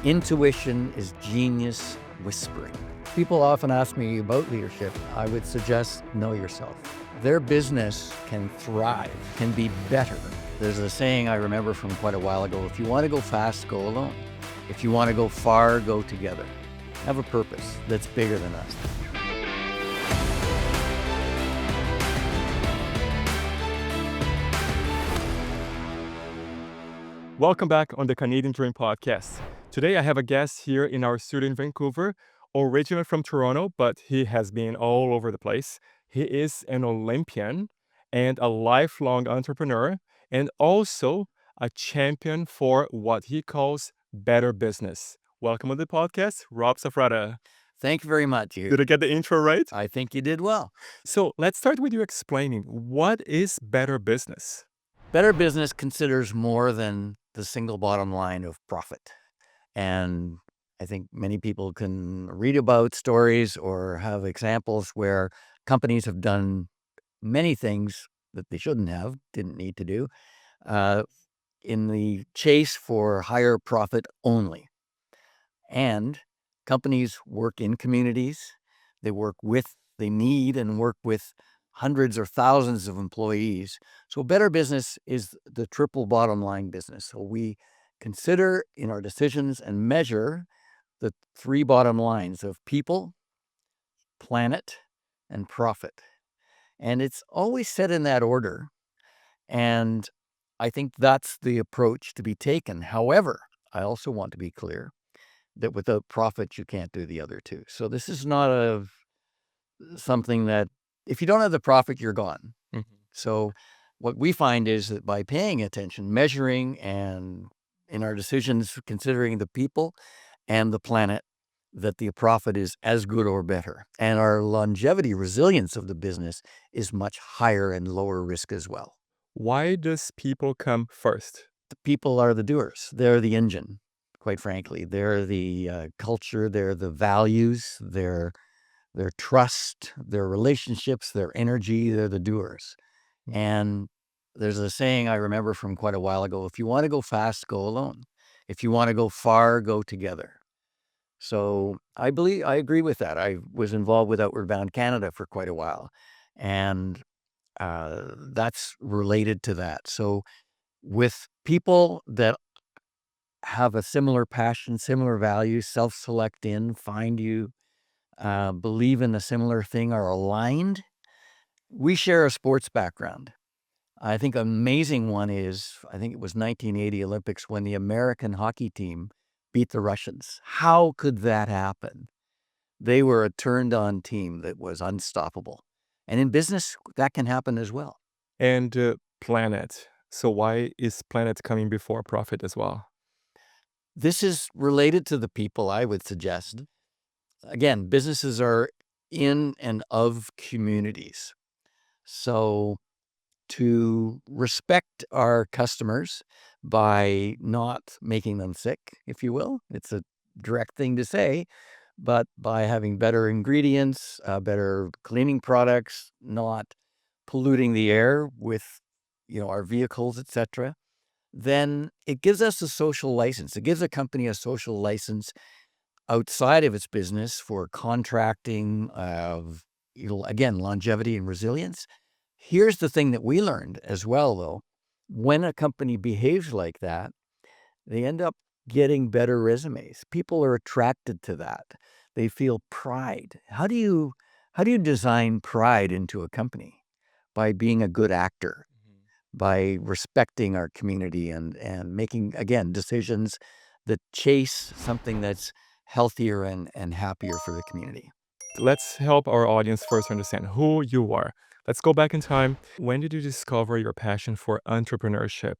Intuition is genius whispering. People often ask me about leadership. I would suggest know yourself. Their business can thrive, can be better. There's a saying I remember from quite a while ago: if you want to go fast, go alone. If you want to go far, go together. Have a purpose that's bigger than us. Welcome back on the Canadian Dream Podcast. Today I have a guest here in our studio in Vancouver, originally from Toronto, but he has been all over the place. He is an Olympian and a lifelong entrepreneur, and also a champion for what he calls better business. Welcome on the podcast, Rob Safrata. Thank you very much. Did I get the intro right? I think you did well. So let's start with you explaining what is better business. Better business considers more than the single bottom line of profit. And I think many people can read about stories or have examples where companies have done many things that they shouldn't have, didn't need to do, in the chase for higher profit only. And companies work in communities. They need and work with hundreds or thousands of employees. So better business is the triple bottom line business. So we consider in our decisions and measure the three bottom lines of people, planet, and profit. And it's always set in that order. And I think that's the approach to be taken. However, I also want to be clear that without profit, you can't do the other two. So this is not something that, if you don't have the profit, you're gone. Mm-hmm. So what we find is that by paying attention, measuring, and in our decisions, considering the people and the planet, that the profit is as good or better. And our longevity, resilience of the business is much higher and lower risk as well. Why does people come first? The people are the doers. They're the engine, quite frankly. They're the culture, they're the values, their trust, their relationships, their energy, they're the doers. And there's a saying I remember from quite a while ago: if you want to go fast, go alone. If you want to go far, go together. So I agree with that. I was involved with Outward Bound Canada for quite a while, and that's related to that. So with people that have a similar passion, similar values, self-select in, find you, believe in a similar thing, are aligned. We share a sports background. I think an amazing one is, I think it was 1980 Olympics when the American hockey team beat the Russians. How could that happen? They were a turned-on team that was unstoppable. And in business, that can happen as well. And planet. So why is planet coming before profit as well? This is related to the people, I would suggest. Again, businesses are in and of communities. So to respect our customers by not making them sick, if you will, it's a direct thing to say, but by having better ingredients, better cleaning products, not polluting the air with, our vehicles, etc., then it gives us a social license. It gives a company a social license outside of its business for contracting of, again, longevity and resilience. Here's the thing that we learned as well, though. When a company behaves like that, they end up getting better resumes. People are attracted to that. They feel pride. How do you design pride into a company? By being a good actor, by respecting our community and making, again, decisions that chase something that's healthier and happier for the community. Let's help our audience first understand who you are. Let's go back in time. When did you discover your passion for entrepreneurship?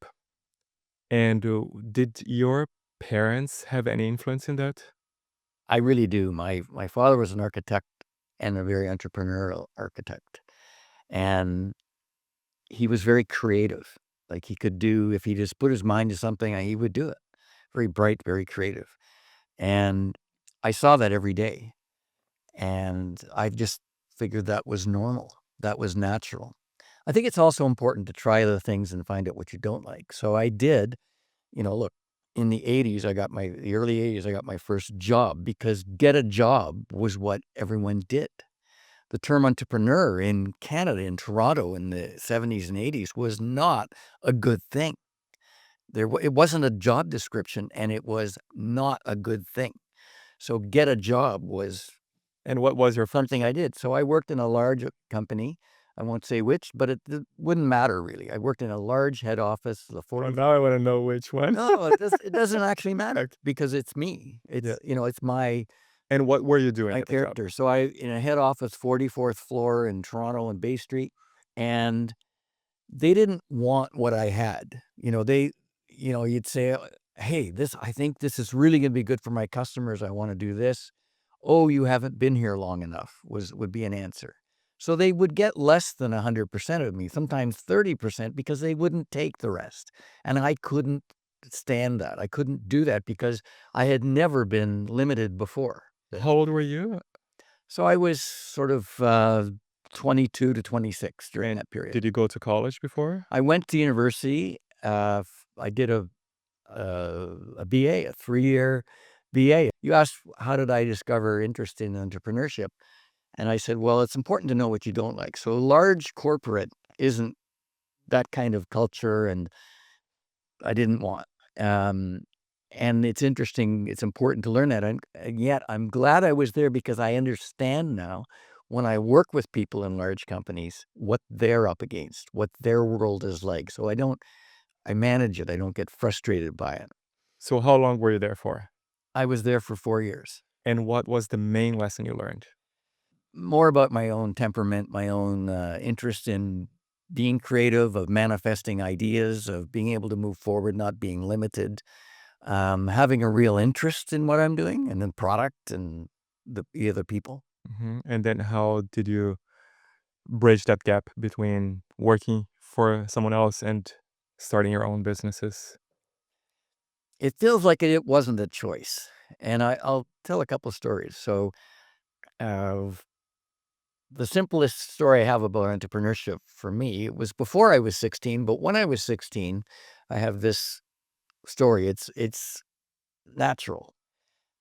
And did your parents have any influence in that? I really do. My father was an architect and a very entrepreneurial architect. And he was very creative. Like, he could do, if he just put his mind to something, he would do it. Very bright, very creative. And I saw that every day. And I just figured that was normal. That was natural. I think it's also important to try other things and find out what you don't like. So I did, look, in the early 80s, I got my first job because get a job was what everyone did. The term entrepreneur in Canada, in Toronto in the 70s and 80s was not a good thing. It wasn't a job description, and it was not a good thing. So get a job was And what was your something I did. So I worked in a large company. I won't say which, but it wouldn't matter really. I worked in a large head office, the Well, 40. now I want to know which one. No, it doesn't actually matter because it's me. Yeah. It's my And what were you doing my at the job? character. So I in a head office, 44th floor in Toronto and Bay Street, and they didn't want what I had. You'd say, "Hey, I think this is really going to be good for my customers. I want to do this." "Oh, you haven't been here long enough," would be an answer. So they would get less than 100% of me, sometimes 30%, because they wouldn't take the rest. And I couldn't stand that. I couldn't do that because I had never been limited before. How old were you? So I was sort of 22 to 26 during And that period. did you go to college before? I went to university. I did a BA, a 3-year BA. You asked, how did I discover interest in entrepreneurship? And I said, well, it's important to know what you don't like. So large corporate isn't that kind of culture, and I didn't want. Um, and it's interesting. It's important to learn that. And yet I'm glad I was there because I understand now when I work with people in large companies, what they're up against, what their world is like. So I manage it. I don't get frustrated by it. So how long were you there for? I was there for 4 years. And what was the main lesson you learned? More about my own temperament, my own interest in being creative, of manifesting ideas, of being able to move forward, not being limited, having a real interest in what I'm doing and the product and the other people. And then how did you bridge that gap between working for someone else and starting your own businesses? It feels like it wasn't a choice. And I'll tell a couple stories. So, uh, the simplest story I have about entrepreneurship for me, it was before I was 16, but when I was 16, I have this story. It's natural.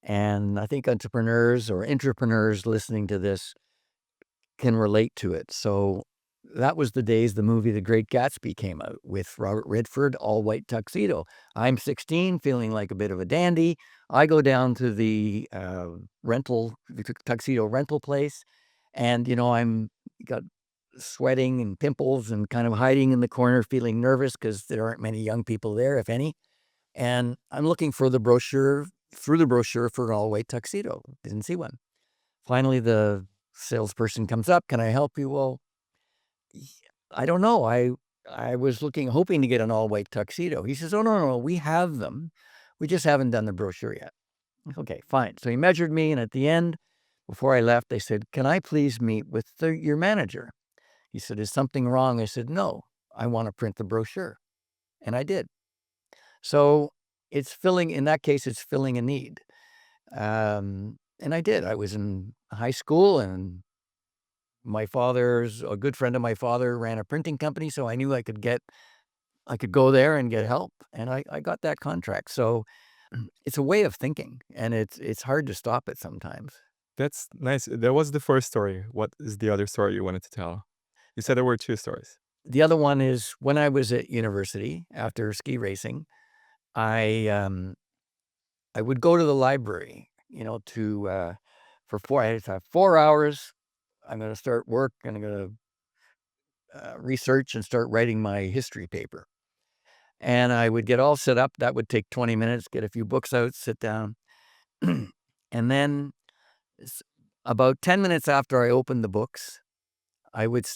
And I think entrepreneurs or entrepreneurs listening to this can relate to it. So that was the days the movie The Great Gatsby came out with Robert Redford, all white tuxedo. I'm 16, feeling like a bit of a dandy. I go down to the tuxedo rental place, and I'm got sweating and pimples and kind of hiding in the corner, feeling nervous because there aren't many young people there, if any. And I'm looking for the brochure through the brochure for an all white tuxedo. Didn't see one. Finally, the salesperson comes up. Can I help you? Well, I don't know. I was hoping to get an all white tuxedo. He says, oh, no, no, we have them. We just haven't done the brochure yet. Okay, fine. So he measured me. And at the end, before I left, they said, can I please meet with your manager? He said, is something wrong? I said, no, I want to print the brochure. And I did. So in that case, it's filling a need. And I did. I was in high school, and a good friend of my father ran a printing company, so I knew I could go there and get help, and I got that contract. So it's a way of thinking, and it's hard to stop it sometimes. That's nice. That was the first story. What is the other story you wanted to tell? You said there were two stories. The other one is when I was at university after ski racing, I would go to the library, I had to have 4 hours. I'm gonna start work, and I'm gonna research and start writing my history paper. And I would get all set up. That would take 20 minutes, get a few books out, sit down. And then s- about 10 minutes after I opened the books, I was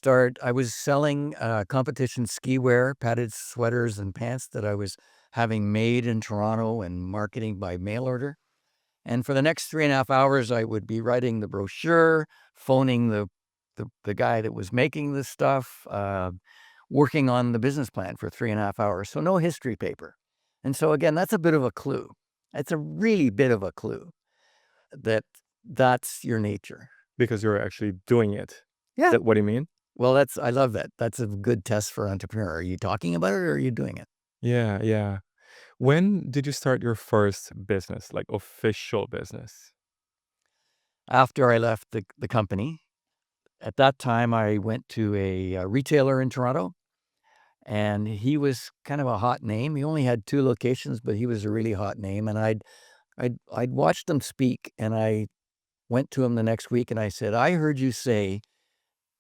selling competition ski wear, padded sweaters and pants that I was having made in Toronto and marketing by mail order. And for the next 3.5 hours, I would be writing the brochure, phoning the guy that was making the stuff, working on the business plan for 3.5 hours. So no history paper. And so again, that's a bit of a clue. It's a really bit of a clue that that's your nature. Because you're actually doing it. Yeah. That what do you mean? Well, I love that. That's a good test for entrepreneur. Are you talking about it or are you doing it? Yeah, yeah. When did you start your first business, like official business? After I left the company, at that time, I went to a retailer in Toronto, and he was kind of a hot name. He only had 2 locations, but he was a really hot name, and I'd watched him speak, and I went to him the next week, and I said, "I heard you say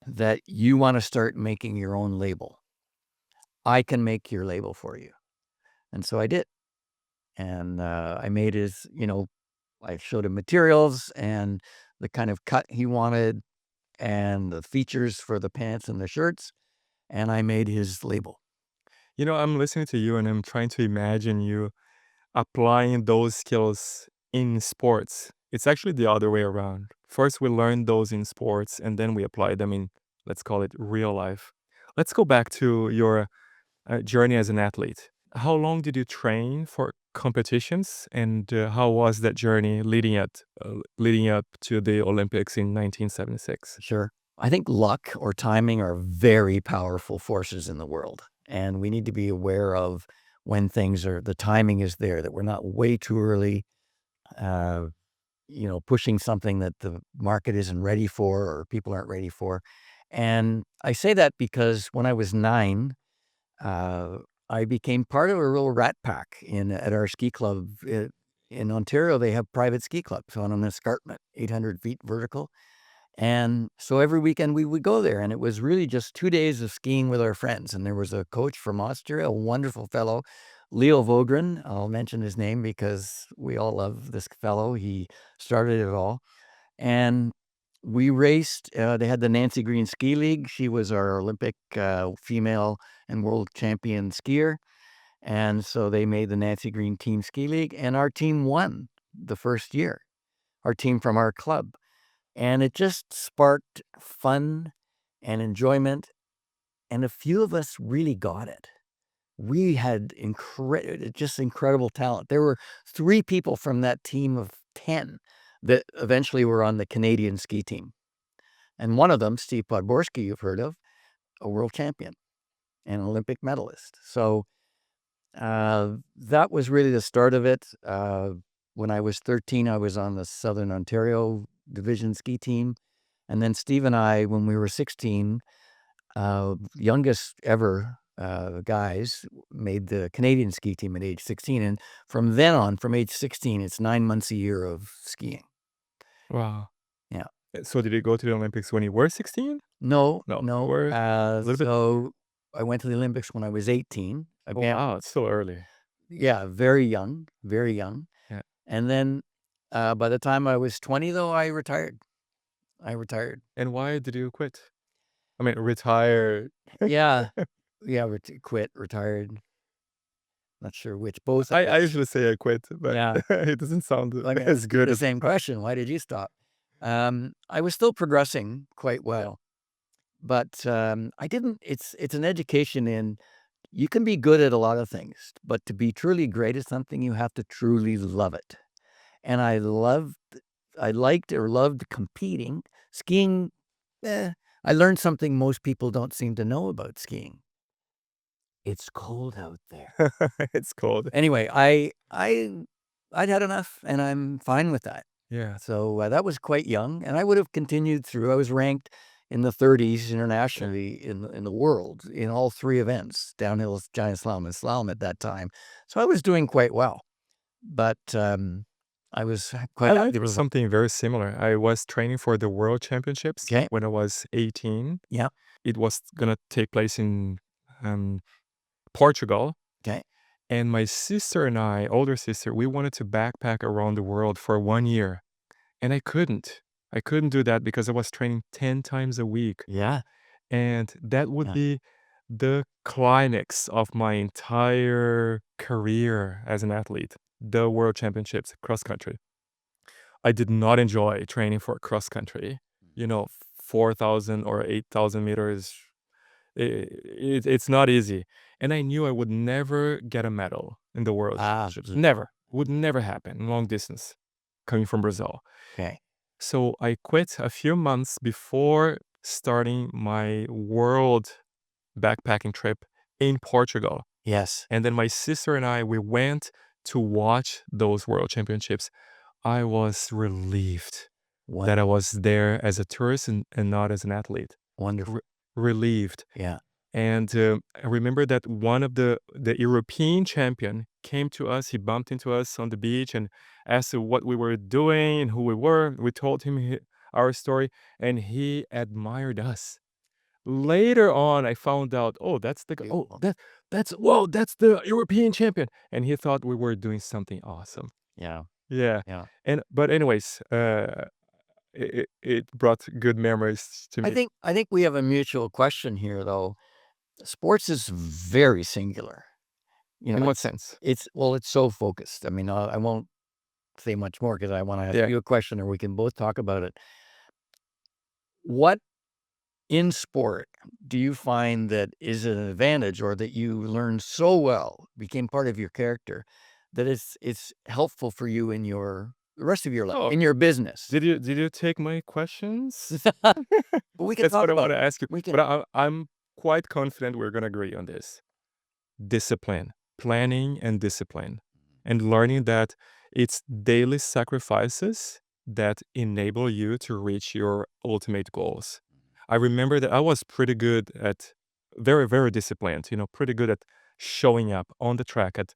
that you wanna start making your own label. I can make your label for you." And so I did, and, I made his I showed him materials and the kind of cut he wanted and the features for the pants and the shirts, and I made his label. I'm listening to you and I'm trying to imagine you applying those skills in sports. It's actually the other way around. First, we learn those in sports and then we apply them in, let's call it real life. Let's go back to your journey as an athlete. How long did you train for competitions, and how was that journey leading up to the Olympics in 1976? Sure. I think luck or timing are very powerful forces in the world, and we need to be aware of when the timing is there, that we're not way too early, uh, pushing something that the market isn't ready for or people aren't ready for. And I say that because when I was 9, uh, I became part of a real rat pack at our ski club. In Ontario, they have private ski clubs on an escarpment, 800 feet vertical. And so every weekend we would go there, and it was really just 2 days of skiing with our friends, and there was a coach from Austria, a wonderful fellow, Leo Vogren. I'll mention his name because we all love this fellow. He started it all, and we raced. They had the Nancy Green Ski League. She was our Olympic, female and world champion skier, and so they made the Nancy Green Team Ski League, and our team won the first year, our team from our club. And it just sparked fun and enjoyment, and a few of us really got it. We had just incredible talent. There were 3 people from that team of 10 that eventually were on the Canadian ski team, and one of them, Steve Podborski, you've heard of, a world champion and Olympic medalist. So, that was really the start of it. When I was 13, I was on the Southern Ontario division ski team. And then Steve and I, when we were 16, youngest ever guys, made the Canadian ski team at age 16. And from then on, from age 16, it's 9 months a year of skiing. Wow. Yeah. So did you go to the Olympics when you were 16? No, No, you no. were a little bit. So I went to the Olympics when I was 18. Oh, Again, wow, it's still early. yeah, very young, very young. Yeah. And then by the time I was 20, though, I retired. I retired. And why did you quit? I mean, retire. Yeah. Yeah. Quit, retired. Not sure which, both, I I guess. usually say I quit, but Yeah. it doesn't sound Let me as ask you good the as. same question. Why did you stop? I was still progressing quite Yeah. well, but I didn't. It's an education in you can be good at a lot of things, but to be truly great at something, you have to truly love it. And I liked or loved competing. Skiing, I learned something most people don't seem to know about skiing. It's cold out there. It's cold. Anyway, I'd had enough, and I'm fine with that. Yeah. So, that was quite young, and I would have continued through. I was ranked in the 30s internationally in the world in all 3 events, downhill, giant slalom, and slalom at that time. So I was doing quite well, but, I was I quite happy learned with the result. something very similar. I was training for the World Championships Okay. when I was 18. Yeah. It was gonna take place in um, Portugal, Okay. and my sister and I, older sister, we wanted to backpack around the world for 1 year, and I couldn't. I couldn't do that because I was training 10 times a week, Yeah. and that would Yeah. be the climax of my entire career as an athlete, the World Championships cross country. I did not enjoy training for cross country. 4,000 or 8,000 meters. It's not easy. And I knew I would never get a medal in the World Ah, Championships. Never. Would never happen in long distance coming from Brazil. okay. So I quit a few months before starting my world backpacking trip in Portugal. Yes. And then my sister and I, we went to watch those world championships. I was relieved that I Wonderful. was there as a tourist and not as an athlete. Wonderful. Re- Relieved. Yeah. And I remember that one of the European champion came to us. He bumped into us on the beach and asked what we were doing and who we were. We told him our story, and he admired us. Later on, I found out, oh, that's the oh Beautiful. that's whoa, that's the European champion, and he thought we were doing something awesome. Yeah. Yeah, Yeah. and but anyways, it brought good memories to me. I think we have a mutual question here, though. Sports is very singular. You know, In what sense? it's so focused. I mean, I won't say much more because I want to ask Yeah. you a question, or we can both talk about it. What in sport do you find that is an advantage, or that you learned so well, became part of your character, that it's helpful for you in your the rest of your life, Oh, in your business? did you take my questions? But we can That's talk what I about want it. to ask you. We But can. I'm quite confident we're gonna agree on this. Discipline, planning and discipline, and learning that it's daily sacrifices that enable you to reach your ultimate goals. I remember that I was pretty good at very, very disciplined, pretty good at showing up on the track at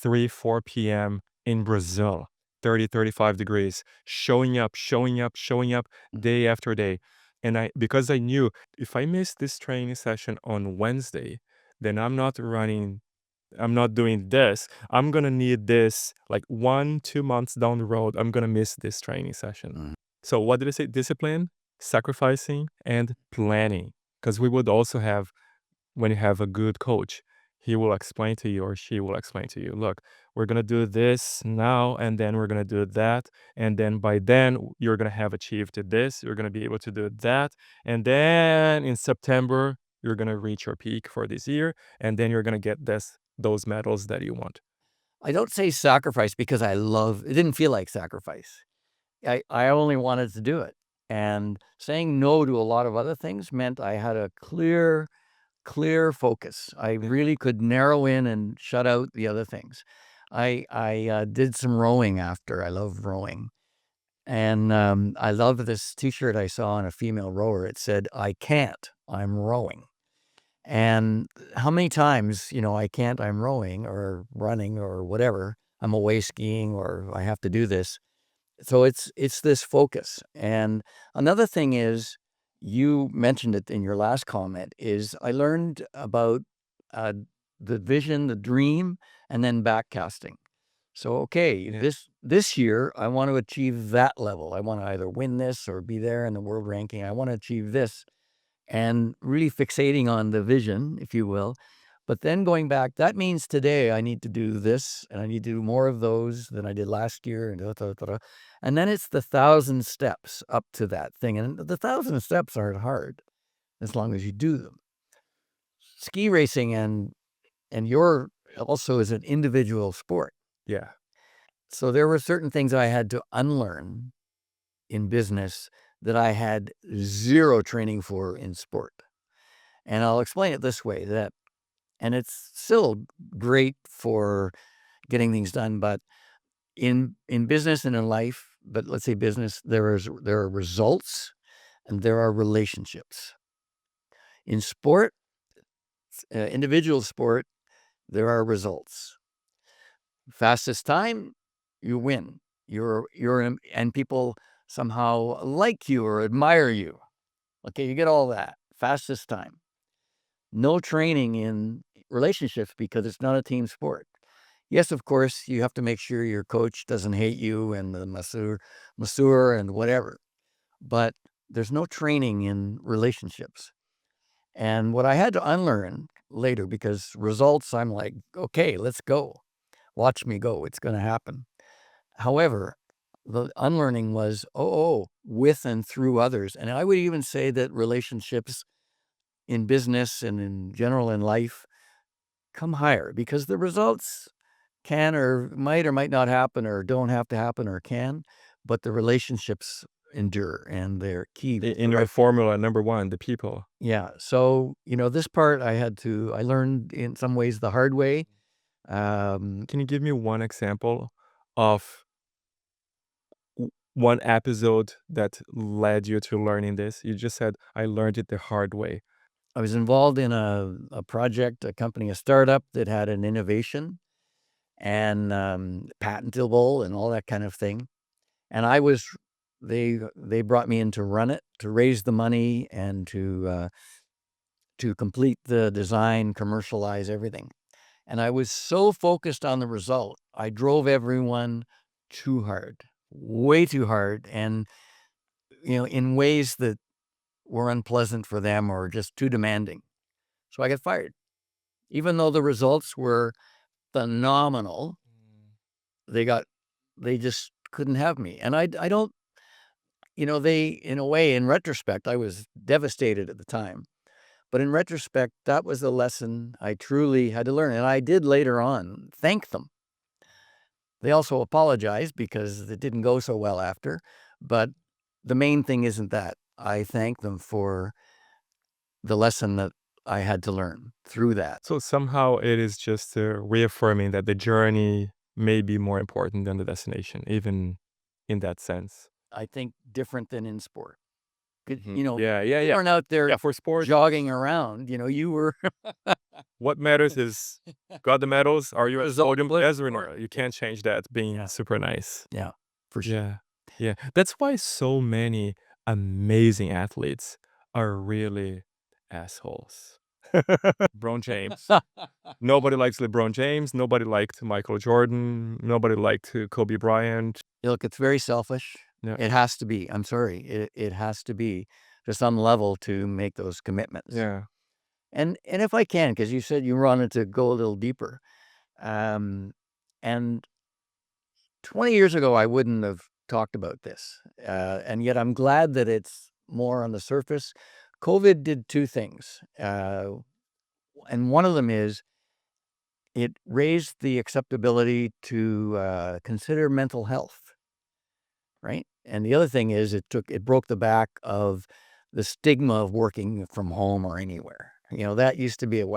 3, 4 p.m. in Brazil, 30, 35 degrees, showing up, showing up, showing up day after day. And because I knew if I miss this training session on Wednesday, then I'm not doing this. I'm gonna need this like 1, 2 months down the road. I'm gonna miss this training session. Mhm. So what did I say? Discipline, sacrificing, and planning. Because we would also have, when you have a good coach, he will explain to you or she will explain to you, look, we're going to do this now, and then we're going to do that. And then by then, you're going to have achieved this. You're going to be able to do that. And then in September, you're going to reach your peak for this year. And then you're going to get those medals that you want. I don't say sacrifice because it didn't feel like sacrifice. I only wanted to do it. And saying no to a lot of other things meant I had a clear focus. I Yeah. really could narrow in and shut out the other things. I did some rowing after. I love rowing. And I love this T-shirt I saw on a female rower. It said, "I can't, I'm rowing." And how many times, I can't, I'm rowing or running or whatever. I'm away skiing or I have to do this. So it's this focus. And another thing is, you mentioned it in your last comment, is I learned about uh, the vision, the dream, and then backcasting. So, okay, Yeah. this year I want to achieve that level. I want to either win this or be there in the world ranking. I want to achieve this, and really fixating on the vision, if you will. But then going back, that means today I need to do this, and I need to do more of those than I did last year, and and then it's the 1,000 steps up to that thing, and the 1,000 steps aren't hard as long as you do them. Ski racing and your also is an individual sport. Yeah. So there were certain things I had to unlearn in business that I had zero training for in sport. And I'll explain it this way, that and it's still great for getting things done, but in business and in life, but let's say business, there are results and there are relationships. In sport, individual sport, there are results. Fastest time, you win. And people somehow like you or admire you. Okay, you get all that. Fastest time. No training in relationships because it's not a team sport. Yes, of course, you have to make sure your coach doesn't hate you and the masseur and whatever, but there's no training in relationships. And what I had to unlearn later, because results, I'm like, okay, let's go. Watch me go. It's going to happen. However, the unlearning was, with and through others. And I would even say that relationships in business and in general in life come higher, because the results can or might not happen or don't have to happen or can, but the relationships endure, and they're key. In your formula, number one, the people. Yeah. So, this part I learned in some ways the hard way. Can you give me one example of one episode that led you to learning this? You just said, I learned it the hard way. I was involved in a project, a company, a startup that had an innovation and patentable and all that kind of thing. And they brought me in to run it, to raise the money, and to complete the design, commercialize everything. And I was so focused on the result, I drove everyone too hard, way too hard, and in ways that were unpleasant for them or just too demanding. So I got fired, even though the results were phenomenal. They just couldn't have me, and I don't. In a way, in retrospect, I was devastated at the time. But in retrospect, that was a lesson I truly had to learn. And I did later on thank them. They also apologized because it didn't go so well after. But the main thing isn't that. I thank them for the lesson that I had to learn through that. So somehow it is just reaffirming that the journey may be more important than the destination, even in that sense. I think different than in sport. Yeah, yeah, You yeah. weren't out there Yeah, for sports, jogging around. You were what matters is got the medals. Are you at the Result. podium? Yes or no? You can't change that being Yeah. super nice. Yeah, for sure. Yeah, yeah. That's why so many amazing athletes are really assholes. LeBron James. Nobody likes LeBron James. Nobody liked Michael Jordan. Nobody liked Kobe Bryant. Look, it's very selfish. Yeah. It has to be. I'm sorry. It has to be to some level to make those commitments. Yeah. And if I can, because you said you wanted to go a little deeper, and 20 years ago, I wouldn't have talked about this. And yet I'm glad that it's more on the surface. COVID did two things. And one of them is it raised the acceptability to consider mental health. Right. And the other thing is it broke the back of the stigma of working from home or anywhere. That used to be it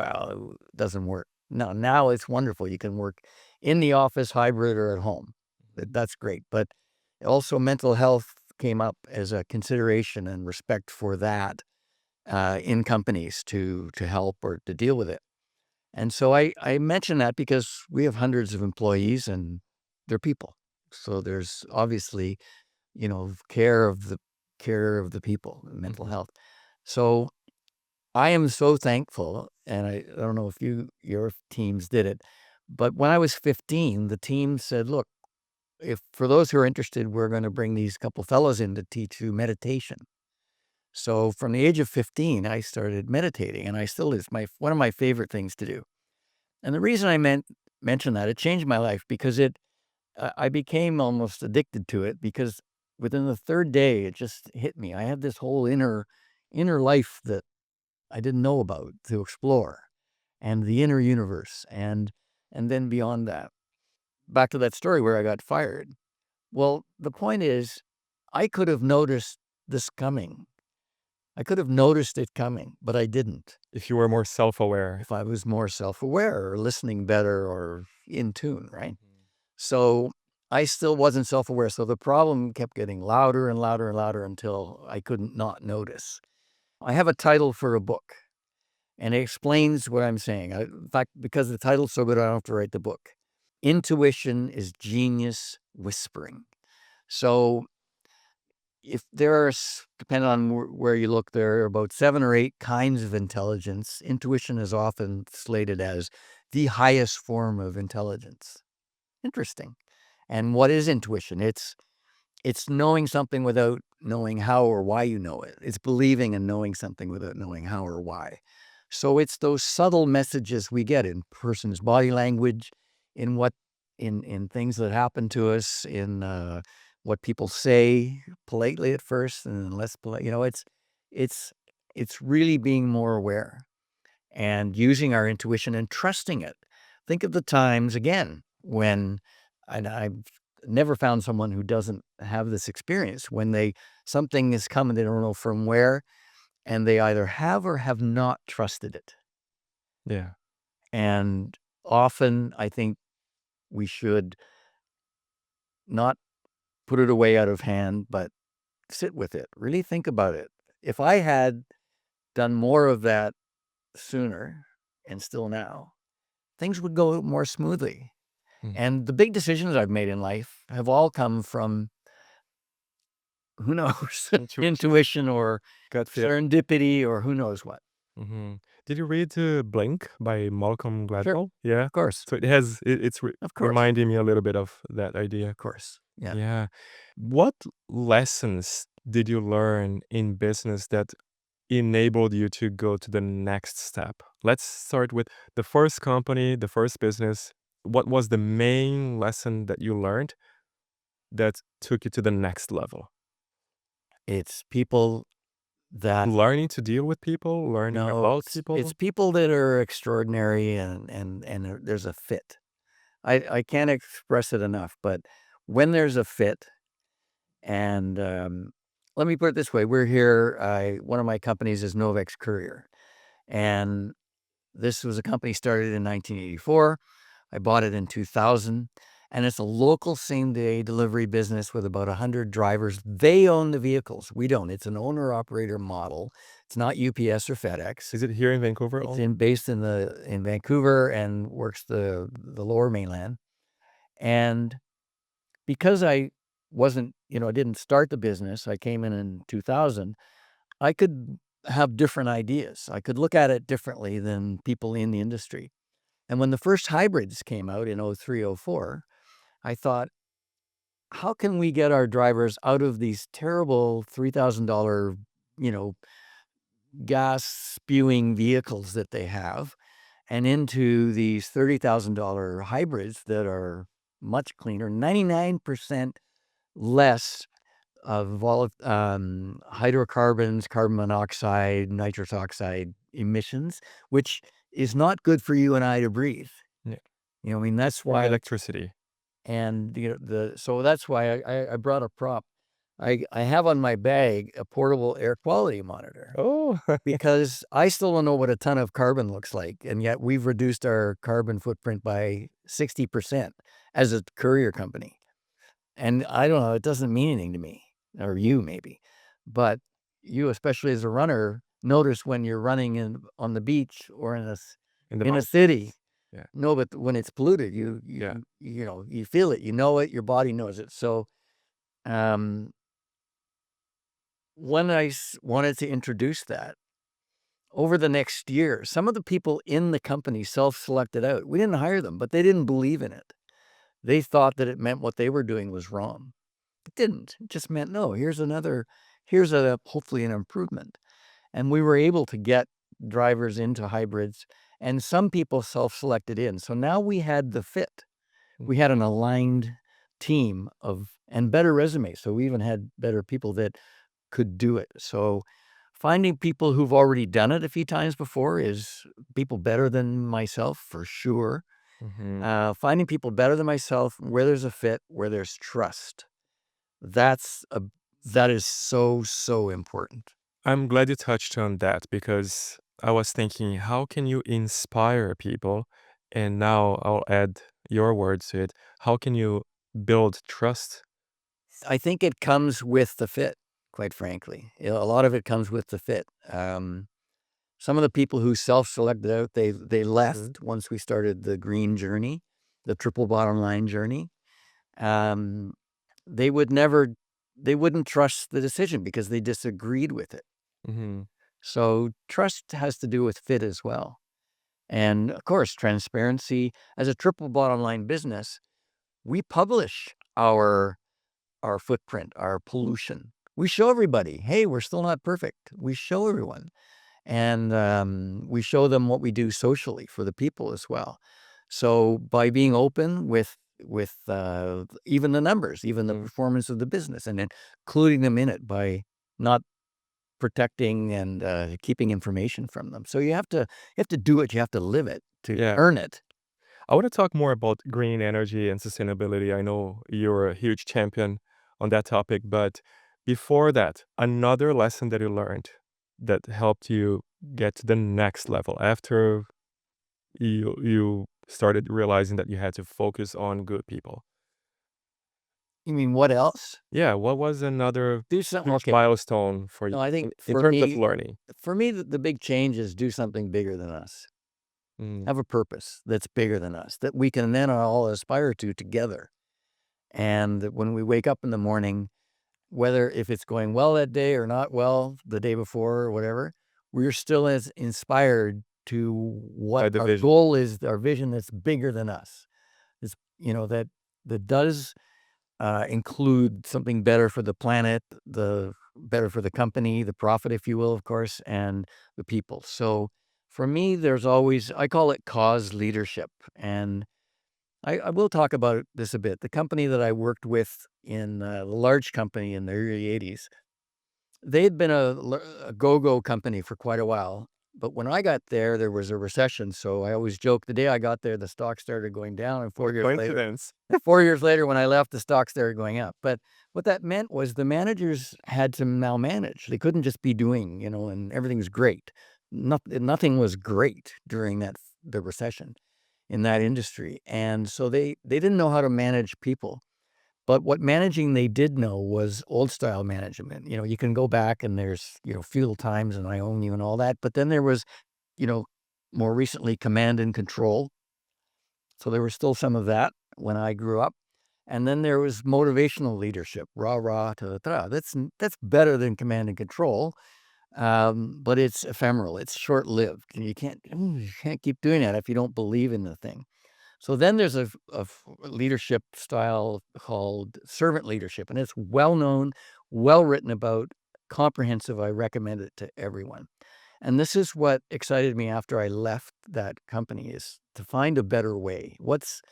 doesn't work. No, now it's wonderful. You can work in the office, hybrid, or at home. That's great. But also mental health came up as a consideration and respect for that in companies to help or to deal with it. And so I mention that because we have hundreds of employees and they're people. So there's obviously care of the people, mental health. So I am so thankful, and I don't know if your teams did it, but when I was 15, the team said, "Look, if for those who are interested, we're going to bring these couple fellows in to teach you meditation." So from the age of 15, I started meditating, and I still it's one of my favorite things to do. And the reason I mention that it changed my life because I became almost addicted to it because within the third day, it just hit me. I had this whole inner life that I didn't know about to explore, and the inner universe, and then beyond that. Back to that story where I got fired. Well, the point is, I could have noticed this coming. I could have noticed it coming, but I didn't. If you were more self-aware. If I was more self-aware or listening better or in tune, right? So I still wasn't self-aware. So the problem kept getting louder and louder and louder until I couldn't not notice. I have a title for a book, and it explains what I'm saying. In fact, because the title's so good, I don't have to write the book. Intuition is genius whispering. So if there are, depending on where you look, there are about 7 or 8 kinds of intelligence. Intuition is often slated as the highest form of intelligence. Interesting. And what is intuition? It's knowing something without knowing how or why you know it. It's believing and knowing something without knowing how or why. So it's those subtle messages we get in person's body language, in in things that happen to us, in what people say politely at first and then less polite. It's it's really being more aware and using our intuition and trusting it. Think of the times again when, and never found someone who doesn't have this experience when something is coming, they don't know from where, and they either have or have not trusted it. Yeah. And often I think we should not put it away out of hand, but sit with it, really think about it. If I had done more of that sooner, and still now, things would go more smoothly. Mm. And the big decisions I've made in life have all come from, who knows, intuition or Gut feel. serendipity or who knows what. Mhm. Did you read Blink by Malcolm Sure, Gladwell? Yeah. of course, So it has it's of course, reminding me a little bit of that idea. of course. Yeah. Yeah. What lessons did you learn in business that enabled you to go to the next step? Let's start with the first company, the first business. What was the main lesson that you learned that took you to the next level? It's people that, Learning to deal with people, learning no, about it's people. people that are extraordinary and there's a fit. I can't express it enough, but when there's a fit, and let me put it this way: we're here. One of my companies is Novex Courier, and this was a company started in 1984. I bought it in 2000, and it's a local same-day delivery business with about 100 drivers. They own the vehicles. We don't. It's an owner-operator model. It's not UPS or FedEx. Is it here in Vancouver It's only? based in Vancouver and works the Lower Mainland. And because I wasn't, I didn't start the business. I came in 2000. I could have different ideas. I could look at it differently than people in the industry. And when the first hybrids came out in '03, '04, I thought, how can we get our drivers out of these terrible $3,000, you know, gas spewing vehicles that they have and into these $30,000 hybrids that are much cleaner, 99% less hydrocarbons, carbon monoxide, nitrous oxide emissions, which is not good for you and I to breathe. Yeah. I mean, that's From why, electricity. and so that's why I brought a prop. I have on my bag a portable air quality monitor Oh, because I still don't know what a ton of carbon looks like, and yet we've reduced our carbon footprint by 60% as a courier company. And I don't know, it doesn't mean anything to me, or you maybe, but you, especially as a runner, notice when you're running on the beach or in the in a mountains. city. Yeah. No, but when it's polluted, Yeah. you feel it, you know it, your body knows it. So, um, when wanted to introduce that over the next year, some of the people in the company self-selected out. We didn't hire them, but they didn't believe in it. They thought that it meant what they were doing was wrong. It didn't. It just meant, no, here's hopefully an improvement. And we were able to get drivers into hybrids, and some people self-selected in. So now we had the fit. We had an aligned team and better resumes. So we even had better people that could do it. So finding people who've already done it a few times before is people better than myself, for sure. Mhm. Finding people better than myself, where there's a fit, where there's trust. That's a that is so, so important. I'm glad you touched on that because I was thinking, how can you inspire people? And now I'll add your words to it. How can you build trust? I think it comes with the fit, quite frankly. A lot of it comes with the fit. Some of the people who self-selected out, they Mhm. left once we started the green journey, the triple bottom line journey. Um, they wouldn't trust the decision because they disagreed with it. Mhm. So trust has to do with fit as well. And of course, transparency. As a triple bottom line business, we publish our footprint, our pollution. We show everybody, hey, we're still not perfect. We show everyone. And we show them what we do socially for the people as well. So by being open with even the numbers, even the Mhm. performance of the business, and including them in it by not protecting and keeping information from them. So you have to do it. You have to live it to Yeah. earn it. I want to talk more about green energy and sustainability. I know you're a huge champion on that topic, but before that, another lesson that you learned that helped you get to the next level after you started realizing that you had to focus on good people. You mean what else? Yeah, what was another Do something. huge Okay. milestone for you No, I think in for terms of me, learning? the big change is do something bigger than us. Mm, Have a purpose that's bigger than us that we can then all aspire to together. And that when we wake up in the morning, whether if it's going well that day or not well the day before or whatever, we're still as inspired to what by the our vision. goal is, our vision that's bigger than us. It's, that does include something better for the planet, the better for the company, the profit, if you will, of course, and the people. So for me, there's always, I call it cause leadership. And I will talk about this a bit. The company that I worked with in the large company in the early 80s, they had been a go-go company for quite a while. But when I got there, there was a recession. So I always joke the day I got there, the stock started going down. And 4 years later, Coincidence. 4 years later, when I left, the stock started going up. But what that meant was the managers had to now manage. They couldn't just be doing, and everything was great. Nothing was great during the recession in that industry. And so they didn't know how to manage people. But what managing they did know was old style management. You can go back and there's, feudal times and I own you and all that. But then there was, you know, more recently command and control. So there was still some of that when I grew up. And then there was motivational leadership, rah rah ta ta. That's better than command and control, but it's ephemeral. It's short lived. You can't keep doing that if you don't believe in the thing. So then there's a leadership style called servant leadership, and it's well known, well written about, comprehensive. I recommend it to everyone. And this is what excited me after I left that company, is to find a better way. What's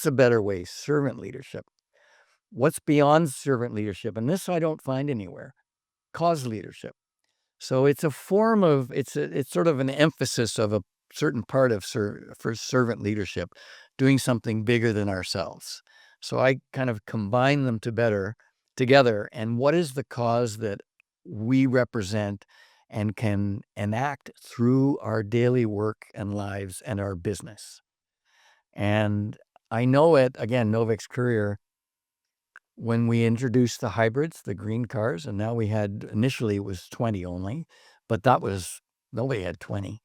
a better way? Servant leadership. What's beyond servant leadership? And this I don't find anywhere. Cause leadership. So it's a form of, it's sort of an emphasis of a certain part of for servant leadership, doing something bigger than ourselves. So I kind of combine them together. And what is the cause that we represent and can enact through our daily work and lives and our business? And I know it, again, Novix Courier, when we introduced the hybrids, the green cars, and now initially it was 20 only, but nobody had 20.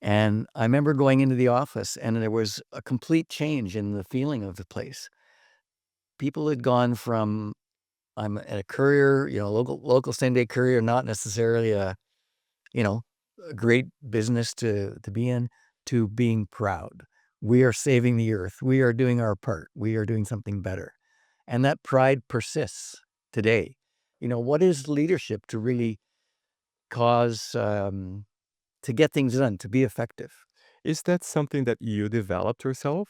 And I remember going into the office and there was a complete change in the feeling of the place. People had gone from, I'm at a courier, local same day courier, not necessarily you know, a great business to be in, to being proud. We are saving the earth. We are doing our part. We are doing something better. And that pride persists today. What is leadership to really cause, to get things done, to be effective? Is that something that you developed yourself?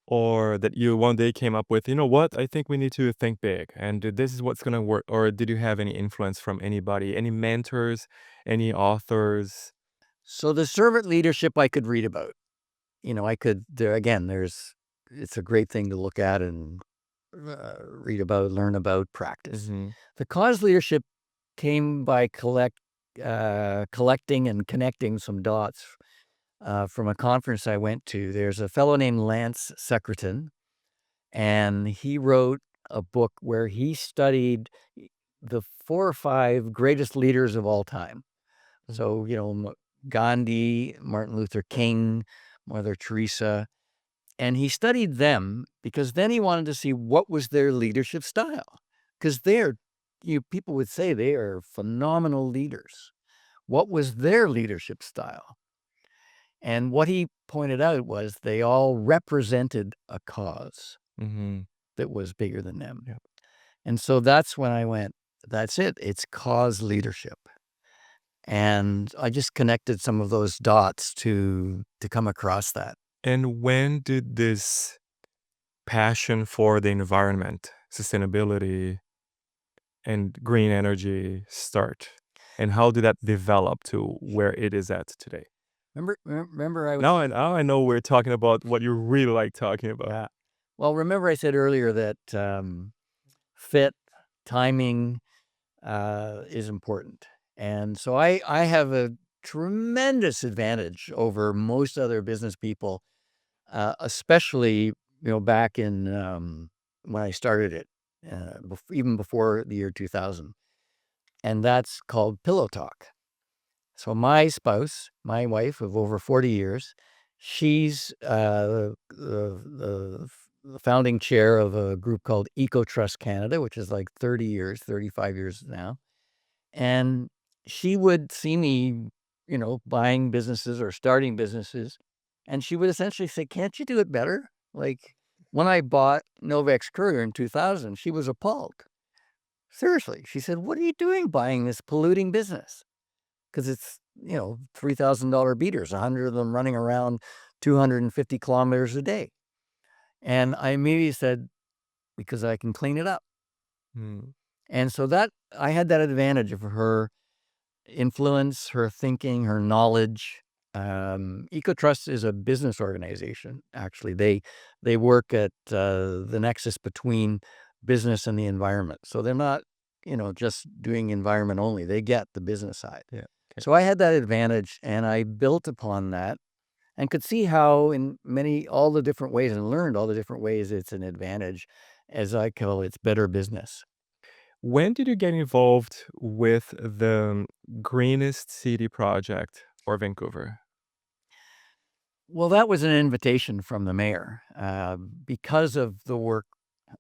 Or that you one day came up with, you know what, I think we need to think big and this is what's gonna work? Or did you have any influence from anybody, any mentors, any authors? So the servant leadership I could read about. It's a great thing to look at and read about, learn about, practice. Hmm. The cause leadership came by collecting and connecting some dots from a conference I went to. There's a fellow named Lance Secretan, and he wrote a book where he studied the 4 or 5 greatest leaders of all time. So, Gandhi, Martin Luther King, Mother Teresa, and he studied them because then he wanted to see what was their leadership style. Because people would say they are phenomenal leaders. What was their leadership style? And what he pointed out was they all represented a cause Hmm. that was bigger than them. Yeah. And so that's when I went, that's it. It's cause leadership. And I just connected some of those dots to come across that. And when did this passion for the environment, sustainability, and green energy start? And how did that develop to where it is at today? Remember I was Now I know we're talking about what you really like talking about. yeah. Well, remember I said earlier that fit, timing is important, and so I have a tremendous advantage over most other business people, especially back in when I started it, even before the year 2000, and that's called pillow talk. So my spouse, my wife of over 40 years, she's the founding chair of a group called Eco Trust Canada, which is like 30 years, 35 years now. And she would see me, buying businesses or starting businesses. And she would essentially say, "Can't you do it better?" Like when I bought Novex Courier in 2000, she was appalled. Seriously. She said, "What are you doing buying this polluting business?" Because it's, $3,000 beaters, 100 of them running around 250 kilometers a day. And I immediately said, "Because I can clean it up." Mm. And so that I had that advantage of her influence, her thinking, her knowledge. EcoTrust is a business organization. Actually, they work at the nexus between business and the environment. So they're not, just doing environment only. They get the business side. Yeah. Okay. So I had that advantage, and I built upon that, and could see how in all the different ways, and learned all the different ways it's an advantage, as I call it's better business. When did you get involved with the Greenest City project for Vancouver? Well, that was an invitation from the mayor, because of the work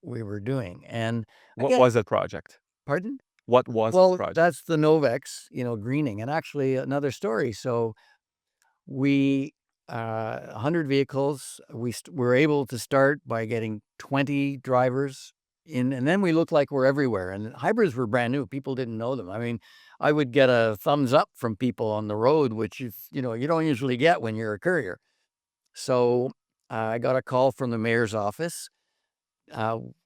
we were doing, and What again was that project? pardon? What was the Well, project? that's the Novex, greening, and actually another story. So we, 100 vehicles, were able to start by getting 20 drivers in, and then we looked like we're everywhere, and hybrids were brand new, people didn't know them. I mean, I would get a thumbs up from people on the road, which is, you don't usually get when you're a courier. So, I got a call from the mayor's office.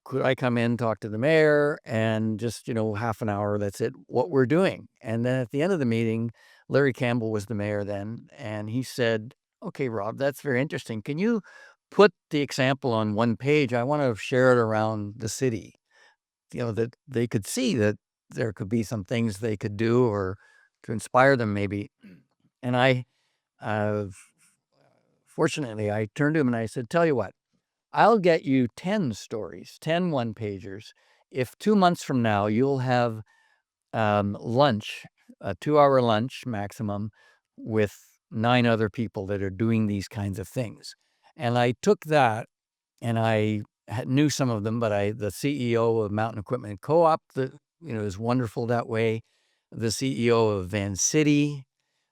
Could I come in, talk to the mayor, and just, half an hour, that's it, what we're doing. And then at the end of the meeting, Larry Campbell was the mayor then, and he said, "Okay, Rob, that's very interesting. Can you put the example on one page? I want to share it around the city, that they could see that there could be some things they could do or to inspire them maybe." And uh, fortunately, I turned to him and I said, "Tell you what, I'll get you 10 stories, 10 one-pagers, if 2 months from now you'll have, lunch, a 2-hour lunch maximum with 9 other people that are doing these kinds of things." And I took that, and I knew some of them, but the CEO of Mountain Equipment Co-op that, is wonderful that way, the CEO of Van City,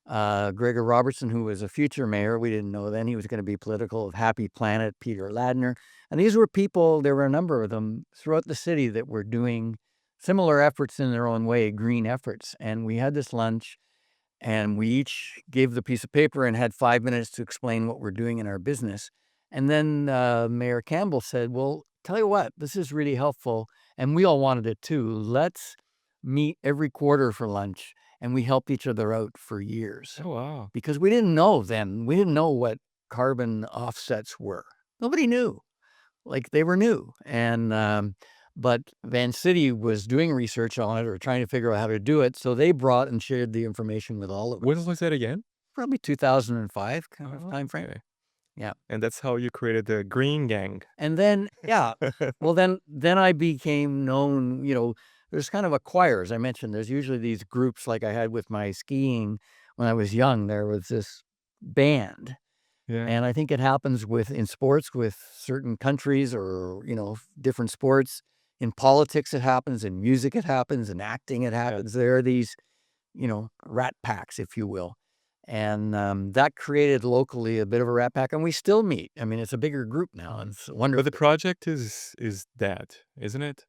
Gregor Robertson, who was a future mayor, we didn't know then he was gonna be political, of Happy Planet, Peter Ladner, and these were people, there were a number of them throughout the city that were doing similar efforts in their own way, green efforts, and we had this lunch, and we each gave the piece of paper and had 5 minutes to explain what we're doing in our business, and then, Mayor Campbell said, "Well, tell you what, this is really helpful," and we all wanted it too. "Let's meet every quarter for lunch," and we helped each other out for years, Oh, wow. because we didn't know then. We didn't know what carbon offsets were. Nobody knew. Like, they were new, and, but Van City was doing research on it or trying to figure out how to do it, so they brought and shared the information with all of When us. was that again? Probably 2005 kind of Oh, timeframe. okay. Yeah. And that's how you created the Green Gang. And then yeah, well, then I became known, there's kind of a choir, as I mentioned, there's usually these groups like I had with my skiing when I was young, there was this band. Yeah. And I think it happens in sports with certain countries or, different sports. In politics, it happens. In music, it happens. In acting, it Yeah. happens. There are these, rat packs, if you will. And that created locally a bit of a rat pack. And we still meet. I mean, it's a bigger group now. Mhm. It's But the wonderful. project is dead, isn't it?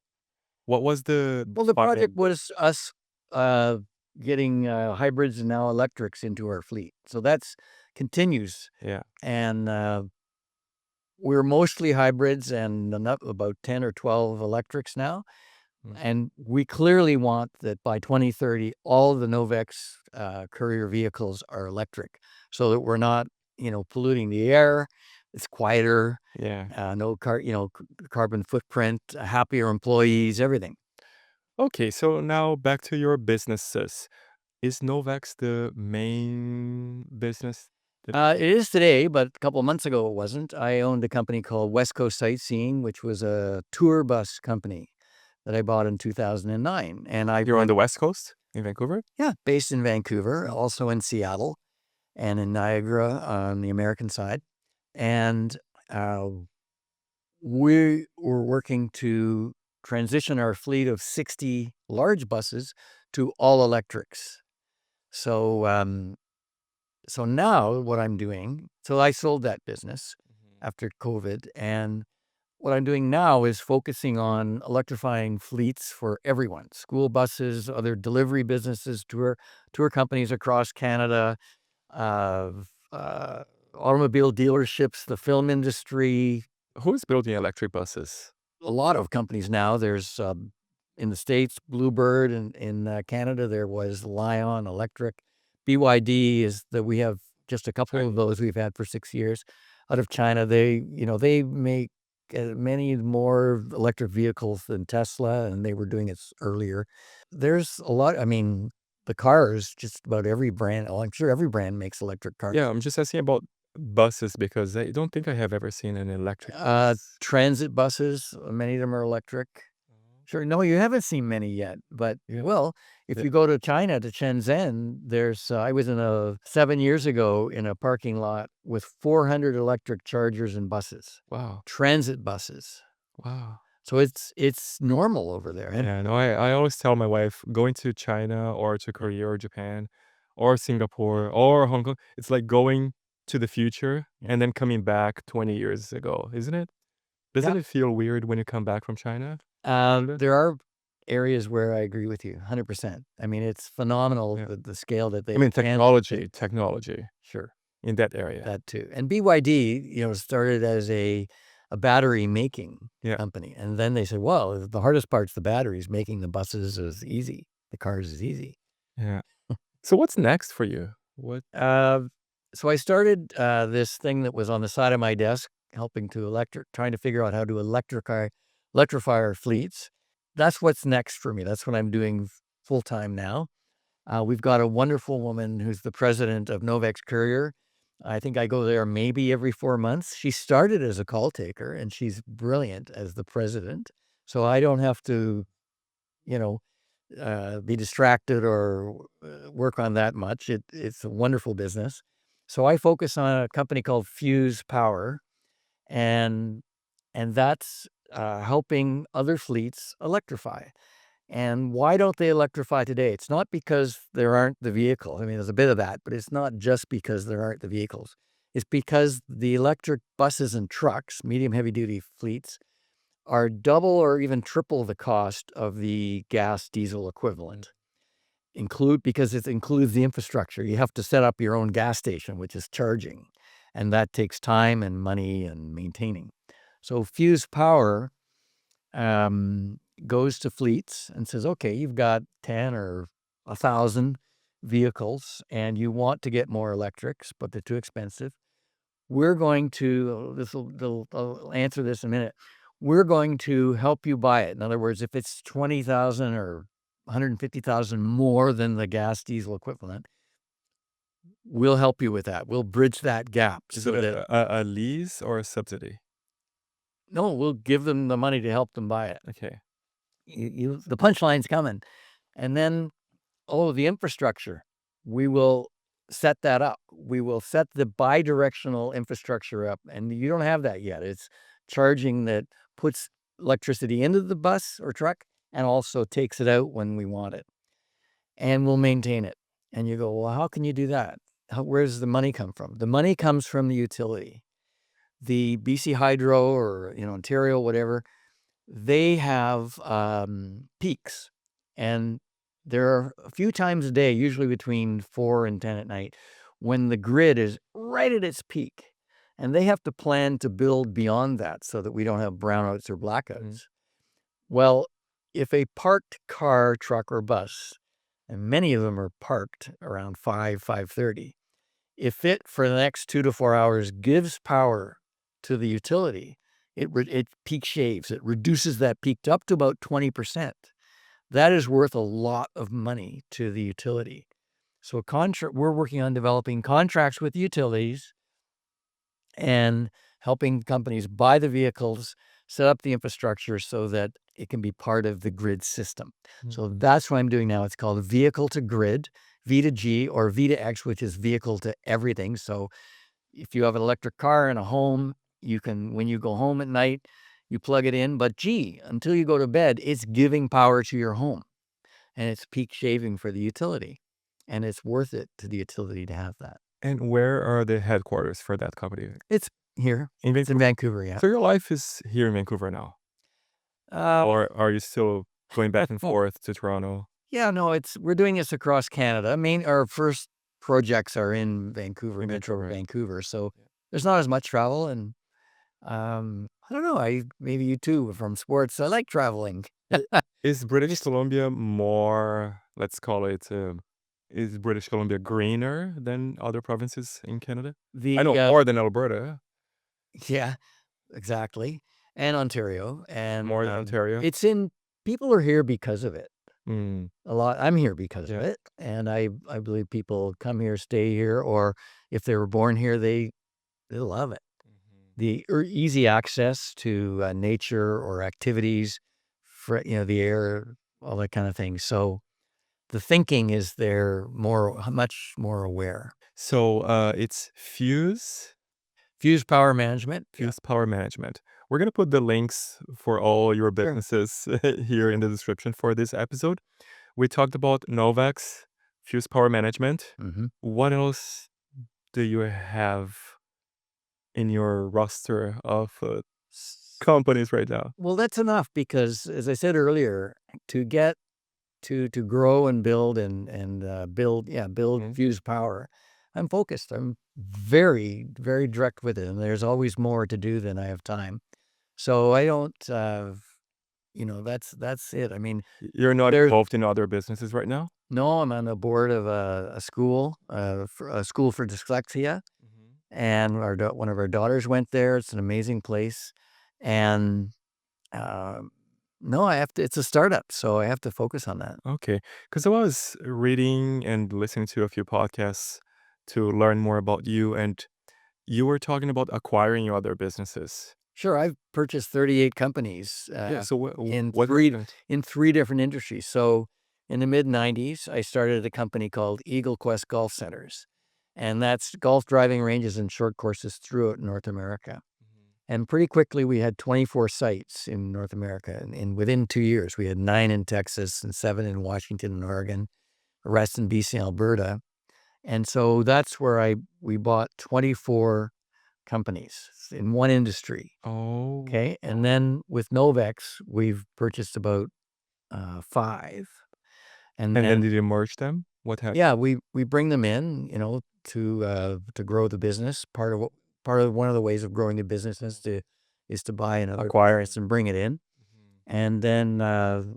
What was the Well, the project final? was us uh, getting hybrids and now electrics into our fleet. So that's continues. Yeah. And we're mostly hybrids and about 10 or 12 electrics now, And we clearly want that by 2030, all the Novex courier vehicles are electric, so that we're not, polluting the air. It's quieter, Yeah. no carbon footprint, happier employees, everything. Okay, so now back to your businesses. Is Novex the main business that It is today, but a couple of months ago it wasn't. I owned a company called West Coast Sightseeing, which was a tour bus company that I bought in 2009. And I you're on went, the West Coast in Vancouver? yeah, based in Vancouver, Mm. also in Seattle and in Niagara on the American side. And uh, we were working to transition our fleet of 60 large buses to all electrics. So, so now what I'm doing, so I sold that business after COVID, and what I'm doing now is focusing on electrifying fleets for everyone: school buses, other delivery businesses, tour companies across Canada, uh, uh, automobile dealerships, the film industry, Who's building electric buses? a lot of companies now. There's in the States, Bluebird, and in Canada, there was Lion Electric. BYD is that we have just a couple of those we've had for 6 years. Out of China, they make many more electric vehicles than Tesla, and they were doing it earlier. There's a lot. I mean, the cars, just about every brand. Well, I'm sure every brand makes electric cars. Yeah, I'm just asking about buses because I don't think I have ever seen an electric bus. Transit buses, many of them are electric. Sure. No, you haven't seen many yet, but Yeah. well, if Yeah. you go to China, to Shenzhen, I was 7 years ago in a parking lot with 400 electric chargers and buses, Wow. transit buses. Wow. So it's normal over there. And Yeah, no, I always tell my wife going to China or to Korea or Japan or Singapore or Hong Kong, it's like going to the future and then coming back 20 years ago, isn't it? yeah, Doesn't it feel weird when you come back from China? Kinda? there are areas where I agree with you 100%. I mean, it's phenomenal Yeah. the scale that I they've mean, advanced. technology Sure. in that area. That too. And BYD, started as a battery making Yeah. company. And then they said, well, the hardest part's the batteries. Making the buses is easy. The cars is easy. Yeah. So what's next for you? What Uh, so I started this thing that was on the side of my desk, helping to trying to figure out how to electrify our fleets. That's what's next for me. That's what I'm doing full time now. We've got a wonderful woman who's the president of Novex Courier. I think I go there maybe every 4 months. She started as a call taker, and she's brilliant as the president. So I don't have to, you know, be distracted or work on that much. It's a wonderful business. So I focus on a company called Fuse Power, and that's helping other fleets electrify. And why don't they electrify today? It's not because there aren't the vehicles. I mean, there's a bit of that, but it's not just because there aren't the vehicles. It's because the electric buses and trucks, medium heavy duty fleets, are double or even triple the cost of the gas diesel equivalent. Because it includes the infrastructure. You have to set up your own gas station, which is charging, and that takes time and money and maintaining. So Fuse Power goes to fleets and says, okay, you've got 10 or 1,000 vehicles and you want to get more electrics, but they're too expensive. We're going to, I'll answer this in a minute. We're going to help you buy it. In other words, if it's 20,000 or 150,000 more than the gas diesel equivalent, we'll help you with that. We'll bridge that gap is it so that, a lease or a subsidy? no, we'll give them the money to help them buy it. Okay. The punchline's coming. And then, oh, the infrastructure. We will set that up. We will set the bidirectional infrastructure up, and you don't have that yet. It's charging that puts electricity into the bus or truck and also takes it out when we want it. And we'll maintain it. And you go, well, how can you do that? Where does the money come from? The money comes from the utility. The BC Hydro or Ontario, whatever, they have peaks, and there are a few times a day, usually between 4 and 10 at night, when the grid is right at its peak, and they have to plan to build beyond that so that we don't have brownouts or Mhm. blackouts. Well, if a parked car, truck, or bus, and many of them are parked around 5:30, if it for the next 2 to 4 hours gives power to the utility, it peak shaves. It reduces that peak up to about 20%. That is worth a lot of money to the utility. So we're working on developing contracts with utilities and helping companies buy the vehicles, set up the infrastructure so that it can be part of the grid system. So that's what I'm doing now. It's called vehicle to grid, V to G, or V to X, which is vehicle to everything. So if you have an electric car in a home, you can, when you go home at night, you plug it in. But G, until you go to bed, it's giving power to your home, and it's peak shaving for the utility. And it's worth it to the utility to have that. And where are the headquarters for that company? It's here. In It's in Vancouver? Vancouver, yeah. So your life is here in Vancouver now? Uh, Or are you still going back and forth to Toronto? yeah, no, we're doing this across Canada. Our first projects are in Vancouver, In Metro Vancouver, right. Vancouver. So there's not as much travel, and I don't know. Maybe you too from sports. I like traveling. Is British Just Columbia more, let's call it, is British Columbia greener than other provinces in Canada? I the know more than Alberta, yeah, exactly, and Ontario, and more than Ontario. it's in. People are here because of it. Mm, A lot. I'm here because of yeah. it, and I believe people come here, stay here, or if they were born here, they love it. The easy access to nature or activities, the air, all that kind of thing. So the thinking is they're much more aware. So, it's Fuse power management. Yeah, Fuse Power Management. We're gonna put the links for all your sure. businesses here in the description for this episode. We talked about Novex, Fuse Power Management. Hmm. What else do you have in your roster of companies right now? Well, that's enough because, as I said earlier, to get to grow and build build Mhm. Fuse power. I'm focused. I'm very, very direct with it, and there's always more to do than I have time. So I don't, that's it. You're not There's involved in other businesses right now? no, I'm on the board of a school, for a school for dyslexia, Mhm. and one of our daughters went there. It's an amazing place, and um, no, I have to. It's a startup, so I have to focus on that. Okay, because I was reading and listening to a few podcasts to learn more about you, and you were talking about acquiring other businesses. Sure, I've purchased 38 companies Yeah, so in what three happened? in three different industries. So in the mid 90s, I started a company called Eagle Quest Golf Centers, and that's golf driving ranges and short courses throughout North America. And pretty quickly, we had 24 sites in North America, and within 2 years, we had 9 in Texas and 7 in Washington and Oregon, the rest in BC and Alberta. And so that's where we bought 24 companies in one industry. Oh, Okay, and then with Novex, we've purchased about 5, and and then then did you merge them? What happened? yeah, we bring them in, to grow the business. Part of one of the ways of growing the business is to buy another Acquiring. business and bring it in. And then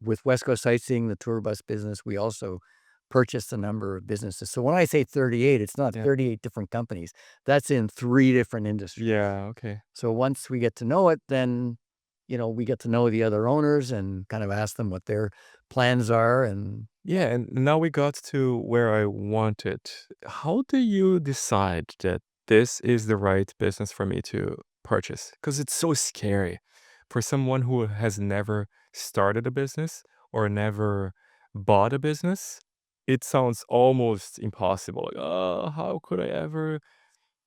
with West Coast Sightseeing, the tour bus business, we also purchased a number of businesses. So when I say 38, it's not Yeah. 38 different companies. That's in 3 different industries. Yeah, okay. So once we get to know it, then, we get to know the other owners and kind of ask them what their plans are. And Yeah, and now we got to where I wanted. How do you decide that this is the right business for me to purchase? Because it's so scary for someone who has never started a business or never bought a business. It sounds almost impossible. Like, oh, how could I ever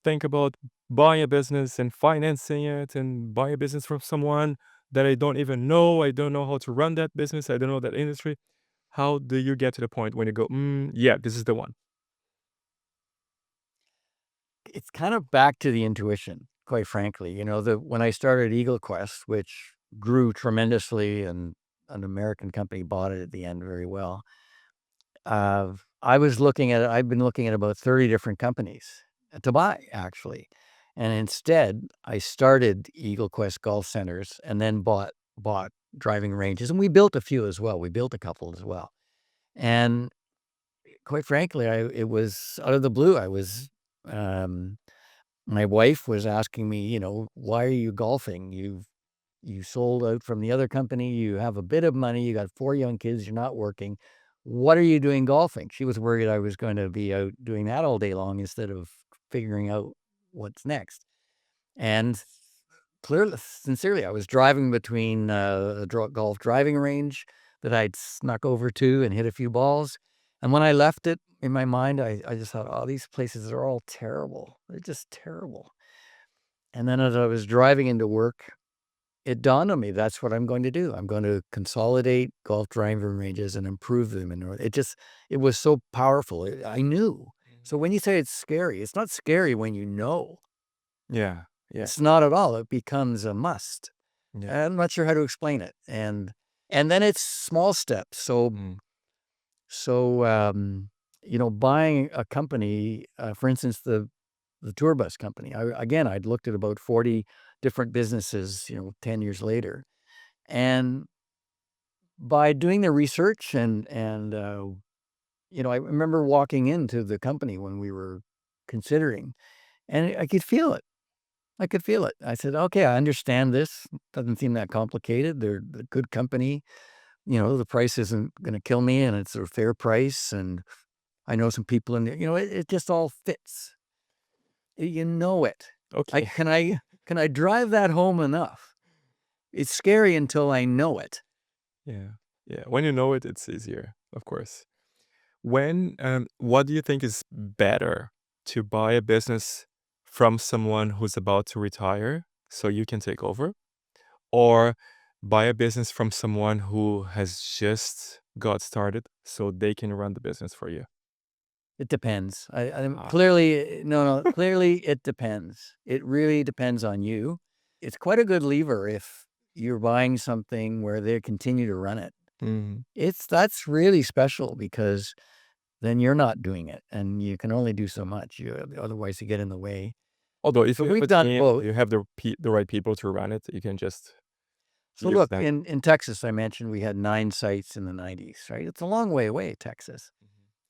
think about buying a business and financing it and buy a business from someone that I don't even know? I don't know how to run that business. I don't know that industry. How do you get to the point when you go, yeah, this is the one? it's kind of back to the intuition, quite frankly. When I started Eagle Quest, which grew tremendously, and an American company bought it at the end very well. I've been looking at about 30 different companies to buy, actually. And instead, I started Eagle Quest Golf Centers and then bought driving ranges, and we built a few as well. We built a couple as well. And quite frankly, it was out of the blue. My wife was asking me, why are you golfing? You sold out from the other company. You have a bit of money. You got 4 young kids. You're not working. What are you doing golfing? She was worried I was going to be out doing that all day long instead of figuring out what's next. And clearly, sincerely, I was driving between a golf driving range that I'd snuck over to and hit a few balls. And when I left it in my mind, I just thought, oh, these places are all terrible. They're just terrible. And then as I was driving into work, it dawned on me, that's what I'm going to do. I'm going to consolidate golf driving ranges and improve them. And it was so powerful. I knew. So when you say it's scary, it's not scary when you know. Yeah. Yeah. It's not at all. It becomes a must. Yeah. I'm not sure how to explain it. And then it's small steps. So buying a company, for instance, the tour bus company. I'd looked at about 40 different businesses, 10 years later. And by doing the research I remember walking into the company when we were considering, and I could feel it. I could feel it. I said, okay, I understand this. Doesn't seem that complicated. They're a good company. The price isn't going to kill me and it's a fair price. And I know some people in there, it just all fits. You know it. Okay. Can I drive that home enough? It's scary until I know it. Yeah. Yeah. When you know it, it's easier, of course. What do you think is better, to buy a business from someone who's about to retire so you can take over, or buy a business from someone who has just got started so they can run the business for you? It depends. Ah. Clearly, no, clearly it depends. It really depends on you. It's quite a good lever if you're buying something where they continue to run it. Mhm. That's really special because then you're not doing it and you can only do so much. Otherwise you get in the way. Although if So you have we've a done team, both. you have the right people to run it, you can just So use look, them. in Texas, I mentioned we had 9 sites in the 90s, right? It's a long way away, Texas.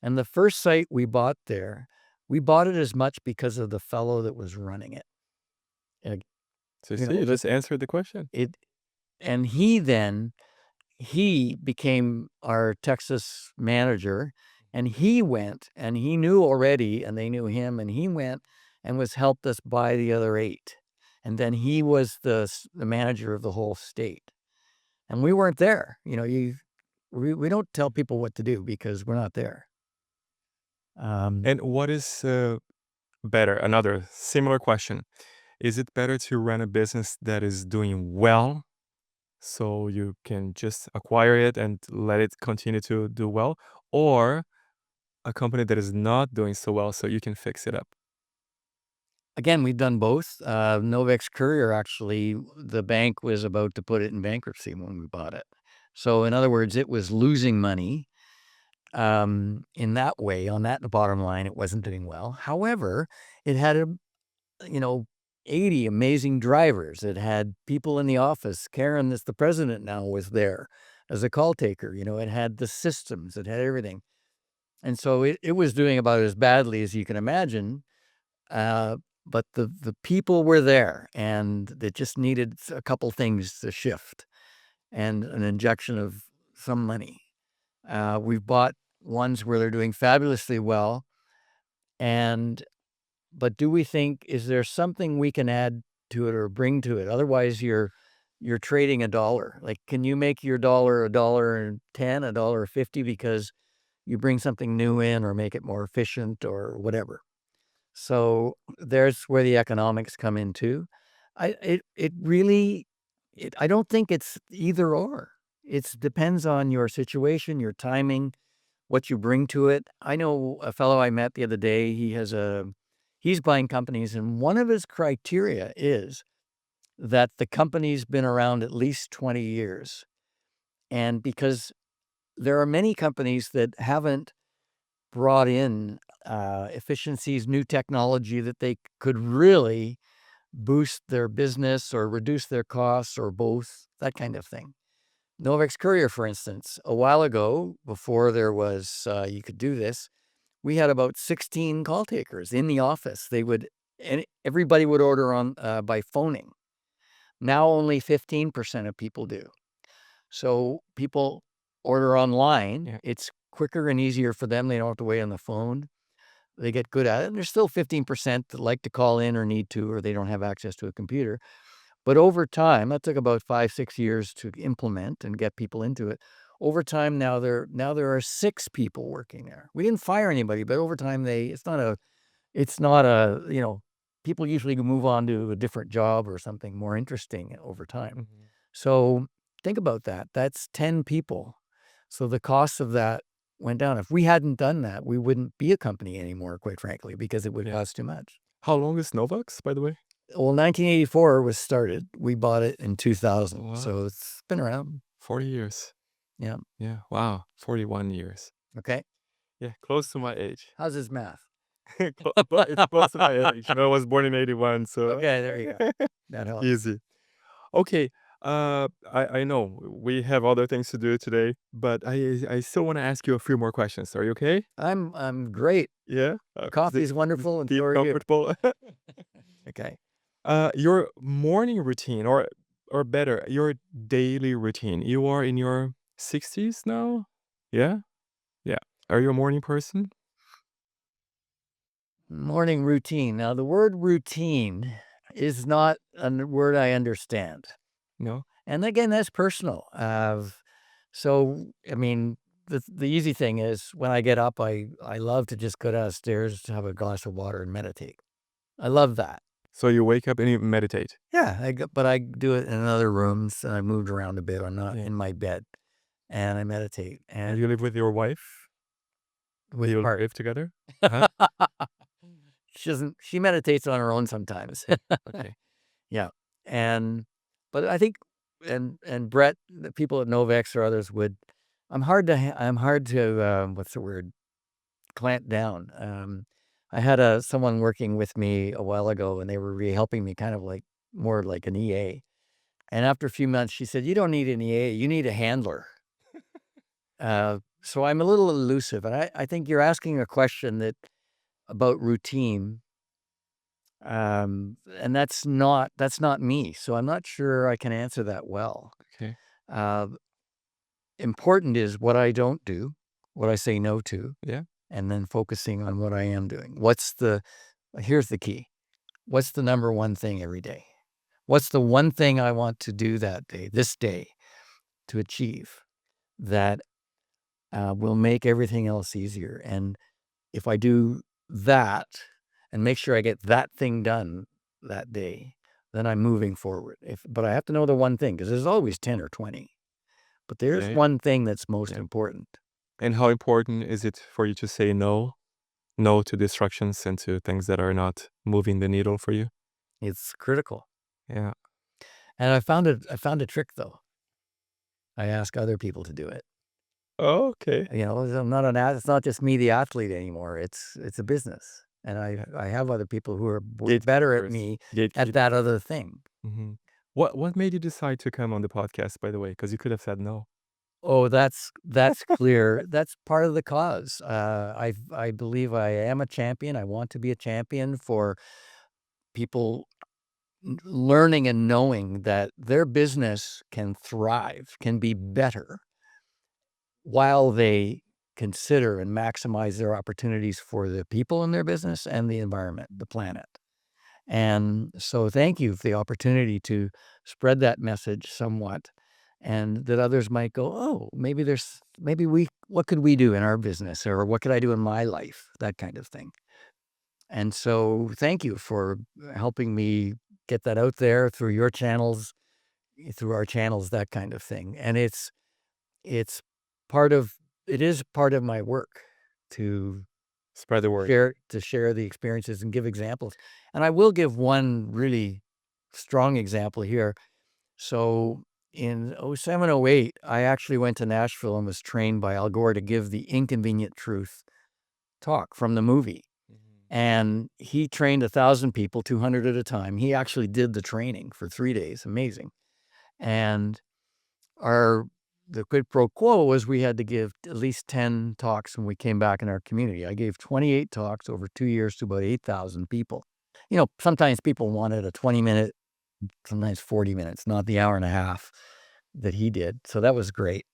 And the first site we bought there, we bought it as much because of the fellow that was running it. And, So see, you just answered the question. it and he became our Texas manager, and he went and he knew already and they knew him, and he went and was helped us buy the other 8. And then he was the manager of the whole state. And we weren't there. We don't tell people what to do because we're not there. Um, And what is better? Another similar question. Is it better to run a business that is doing well so you can just acquire it and let it continue to do well, or a company that is not doing so well so you can fix it up? Again, we've done both. Novex Courier, actually, the bank was about to put it in bankruptcy when we bought it. So in other words, it was losing money. In that way, on that bottom line, it wasn't doing well. However, it had you know, 80 amazing drivers. It had people in the office. Karen, that's the president now, was there as a call taker. It had the systems, it had everything. And so it was doing about as badly as you can imagine. Uh, but the people were there, and it just needed a couple things to shift and an injection of some money. We've bought ones where they're doing fabulously well, and but do we think, is there something we can add to it or bring to it? Otherwise, you're trading a dollar. Like, can you make your dollar a dollar and 10, a dollar 50 because you bring something new in or make it more efficient or whatever? So there's where the economics come in too. It really, I don't think it's either or. It depends on your situation, your timing, what you bring to it. I know a fellow I met the other day. He's buying companies, and one of his criteria is that the company's been around at least 20 years. And because there are many companies that haven't brought in efficiencies, new technology that they could really boost their business or reduce their costs or both, that kind of thing. Novex Courier, for instance, a while ago, before there was, you could do this, we had about 16 call takers in the office. And everybody would order on by phoning. Now only 15% of people do. So people order online. Yeah. It's quicker and easier for them. They don't have to wait on the phone. They get good at it. And there's still 15% that like to call in or need to, or they don't have access to a computer. But over time, that took about 5-6 years to implement and get people into it. Over time, now there are 6 people working there. We didn't fire anybody, but over time, it's not a, people usually move on to a different job or something more interesting over time. Mhm. So think about that. That's 10 people. So the cost of that went down. If we hadn't done that, we wouldn't be a company anymore, quite frankly, because it would Yeah. cost too much. How long is Novex, by the way? Well, 1984 was started. We bought it in 2000. Wow. So it's been around. 40 years. Yeah. Yeah. Wow. 41 years. Okay. Yeah. Close to my age. How's his math? It's close to my age. I was born in 81, so. Okay, there you go. That helps. Easy. Okay. I know we have other things to do today, but I still want to ask you a few more questions. Are you okay? I'm great. Yeah. Coffee's wonderful, and Feel so are you. comfortable. Okay. Your morning routine, or better, your daily routine. You are in your 60s now? Yeah? Yeah. Are you a morning person? Morning routine. Now, the word routine is not a word I understand. No? And again, that's personal. So, I mean, the easy thing is when I get up, I love to just go downstairs, have a glass of water, and meditate. I love that. So you wake up and you meditate. Yeah, but I do it in other rooms, and I moved around a bit. I'm not Yeah. in my bed, and I meditate. And And you live with your wife? with You part, live together? Huh? she meditates on her own sometimes. Okay. Yeah, but I think, and Brett, the people at Novex or others would. I'm hard to what's the word? Clamp down. I had someone working with me a while ago, and they were really helping me, kind of like more like an EA. And after a few months, she said, "You don't need an EA. You need a handler." So I'm a little elusive, and I think you're asking a question about routine. And that's not me. So I'm not sure I can answer that well. Okay. Uh, Important is what I don't do, what I say no to, Yeah. and then focusing on what I am doing. Here's the key. What's the number one thing every day? What's the one thing I want to do this day, to achieve that will make everything else easier? And if I do that and make sure I get that thing done that day, then I'm moving forward. But I have to know the one thing, because there's always 10 or 20. But there's Yeah. one thing that's most Yeah. important. And how important is it for you to say no? No to distractions and to things that are not moving the needle for you? It's critical. Yeah. And I found a trick, though. I ask other people to do it. Oh, okay. It's not just me, the athlete, anymore. It's a business. And I have other people who are better at Gatekeepers. me at Gatekeep that other thing. Mhm. What made you decide to come on the podcast, by the way? Because you could have said no. Oh, that's clear. That's part of the cause. I believe I am a champion. I want to be a champion for people learning and knowing that their business can thrive, can be better, while they consider and maximize their opportunities for the people in their business and the environment, the planet. And so thank you for the opportunity to spread that message somewhat, and that others might go, "Oh, what could we do in our business, or what could I do in my life?" That kind of thing. And so thank you for helping me get that out there through your channels, through our channels, that kind of thing. And it's part of it is part of my work to Spread the word. share the experiences and give examples. And I will give one really strong example here. So in '07, '08, I actually went to Nashville and was trained by Al Gore to give the Inconvenient Truth talk from the movie. And he trained 1,000 people, 200 at a time. He actually did the training for 3 days. Amazing. And our the quid pro quo was we had to give at least 10 talks when we came back in our community. I gave 28 talks over 2 years to about 8,000 people. Sometimes people wanted a 20-minute, sometimes 40 minutes, not the hour and a half that he did. So that was great.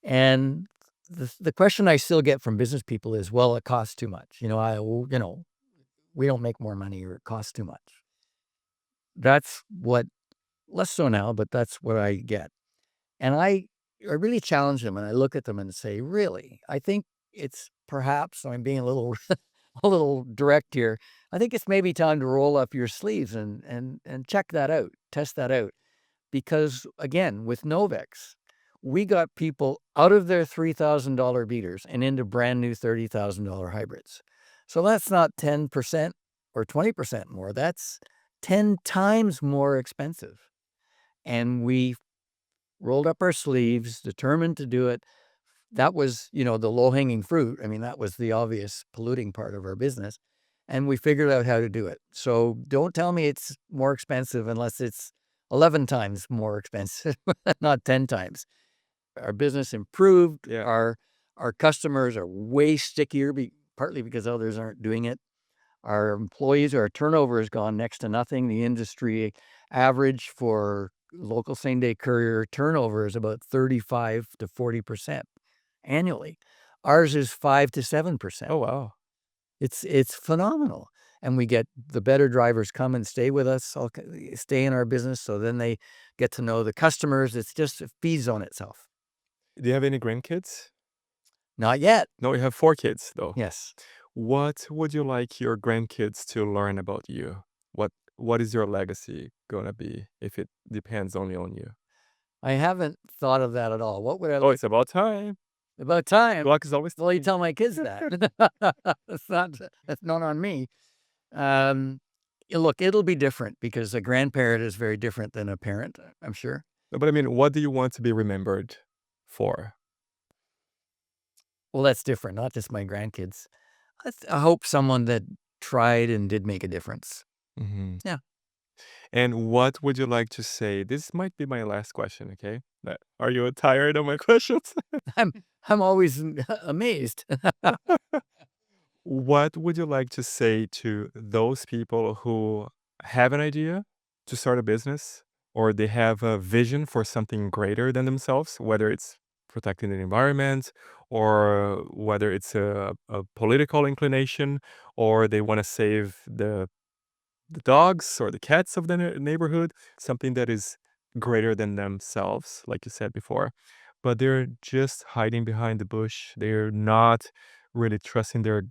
And the question I still get from business people is, well, it costs too much. We don't make more money, or it costs too much. That's what, less so now, but that's what I get. And I really challenge them, and I look at them and say, really, I think it's perhaps, I'm being a little a little direct here. I think it's maybe time to roll up your sleeves and check that out, test that out. Because again, with Novex, we got people out of their $3,000 beaters and into brand new $30,000 hybrids. So that's not 10% or 20% more. That's 10 times more expensive. And we rolled up our sleeves, determined to do it. That was, the low-hanging fruit. I mean, that was the obvious polluting part of our business. And we figured out how to do it. So don't tell me it's more expensive unless it's 11 times more expensive, not 10 times. Our business improved. Yeah. Our customers are way stickier, partly because others aren't doing it. Our employees, our turnover has gone next to nothing. The industry average for local same-day courier turnover is about 35 to 40% annually. Ours is 5 to 7%. Oh, wow. It's phenomenal. And we get the better drivers come and stay with us, stay in our business, so then they get to know the customers. It feeds on itself. Do you have any grandkids? Not yet. No, you have 4 kids, though. Yes. What would you like your grandkids to learn about you? What is your legacy gonna be if it depends only on you? I haven't thought of that at all. What would I Oh, like? it's about time. About time. Clock is always Well, you ticking. tell my kids that. That's not on me. Look, it'll be different because a grandparent is very different than a parent, I'm sure. No, but I mean, what do you want to be remembered for? Well, that's different, not just my grandkids. I hope someone that tried and did make a difference. Mhm. Yeah. And what would you like to say? This might be my last question, okay? Are you tired of my questions? I'm I'm always amazed. What would you like to say to those people who have an idea to start a business or they have a vision for something greater than themselves, whether it's protecting the environment or whether it's a political inclination or they want to save the dogs or the cats of the neighborhood, something that is greater than themselves, like you said before. But they're just hiding behind the bush. They're not really trusting their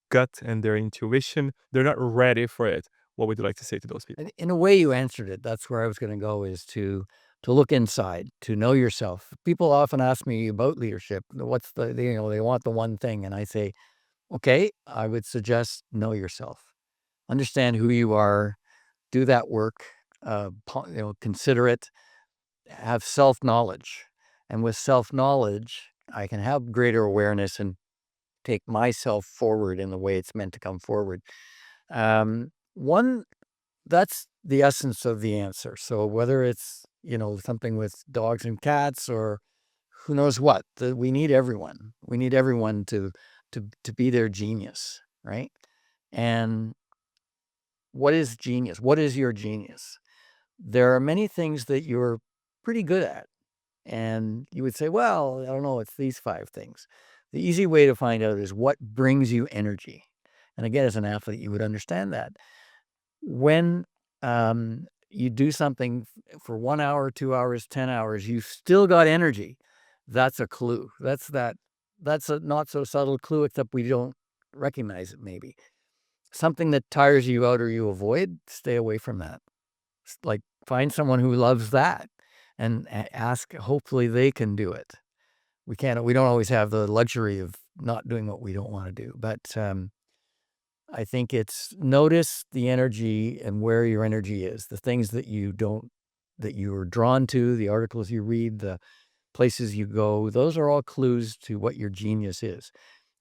gut and their intuition. They're not ready for it. What would you like to say to those people? In a way, you answered it. That's where I was going to go, is to look inside, to know yourself. People often ask me about leadership. What's they want the one thing, and I say, okay, I would suggest know yourself, understand who you are, do that work, consider it, have self-knowledge. And with self-knowledge, I can have greater awareness and take myself forward in the way it's meant to come forward. One, that's the essence of the answer. So whether it's, something with dogs and cats or who knows what, we need everyone. We need everyone to be their genius, right? And what is genius? What is your genius? There are many things that you're pretty good at. And you would say, well, I don't know, it's these 5 things. The easy way to find out is what brings you energy. And again, as an athlete, you would understand that. When you do something for 1 hour, 2 hours, 10 hours, you've still got energy. That's a clue. That's a not so subtle clue, except we don't recognize it maybe. Something that tires you out or you avoid, stay away from that. Like, find someone who loves that and ask, hopefully they can do it. We don't always have the luxury of not doing what we don't want to do, but I think it's notice the energy and where your energy is, the things that you are drawn to, the articles you read, the places you go. Those are all clues to what your genius is.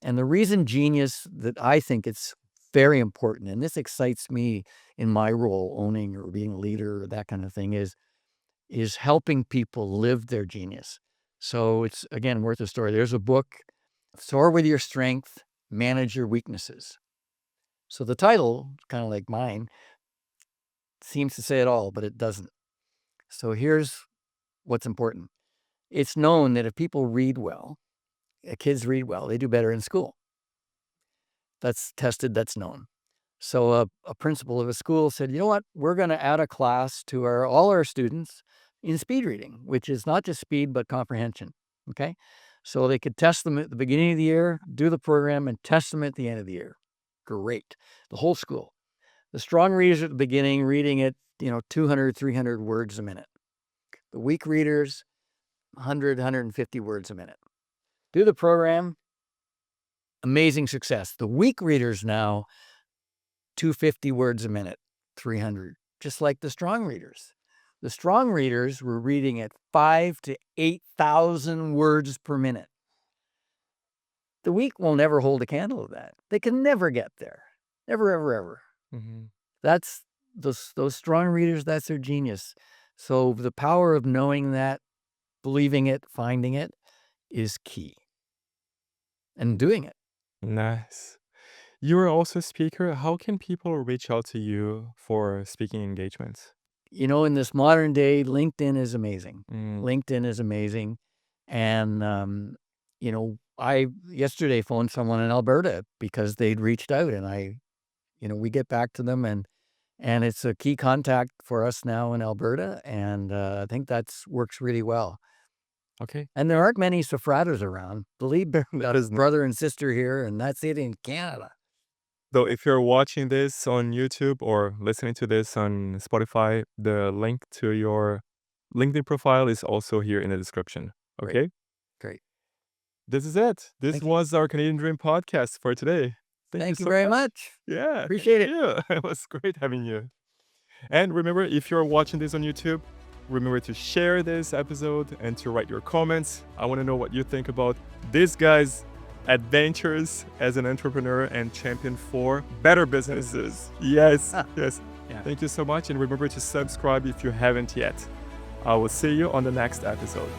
And the reason genius, that I think it's very important, and this excites me in my role, owning or being a leader or that kind of thing, is helping people live their genius. So it's, again, worth a story. There's a book, Soar with Your Strength, Manage Your Weaknesses. So the title, kind of like mine, seems to say it all, but it doesn't. So here's what's important. It's known that if people read well, kids read well, they do better in school. That's tested, that's known. So a principal of a school said, you know what, we're going to add a class to all our students in speed reading, which is not just speed, but comprehension, okay? So they could test them at the beginning of the year, do the program, and test them at the end of the year. Great. The whole school. The strong readers at the beginning, reading at, 200, 300 words a minute. The weak readers, 100, 150 words a minute. Do the program, amazing success. The weak readers now, 250 words a minute, 300, just like the strong readers. The strong readers were reading at 5,000 to 8,000 words per minute. The weak will never hold a candle to that. They can never get there. Never, ever, ever. Mm-hmm. That's those strong readers, that's their genius. So the power of knowing that, believing it, finding it is key. And doing it. Nice. You are also a speaker. How can people reach out to you for speaking engagements? In this modern day, LinkedIn is amazing. Mm. LinkedIn is amazing. And, I yesterday phoned someone in Alberta because they'd reached out, and we get back to them, and it's a key contact for us now in Alberta. And I think that's works really well. Okay. And there aren't many Safratas around. Believe me, got his brother and sister here, and that's it in Canada. So if you're watching this on YouTube or listening to this on Spotify, the link to your LinkedIn profile is also here in the description. Great. Okay? Great. This is it. This Thank you. was our Canadian Dream podcast for today. Thank you very much. Yeah. Appreciate it. Yeah, it was great having you. And remember, if you're watching this on YouTube, remember to share this episode and to write your comments. I want to know what you think about this guy's adventures as an entrepreneur and champion for better businesses. Yes, yes. Yeah. Thank you so much. And remember to subscribe if you haven't yet. I will see you on the next episode.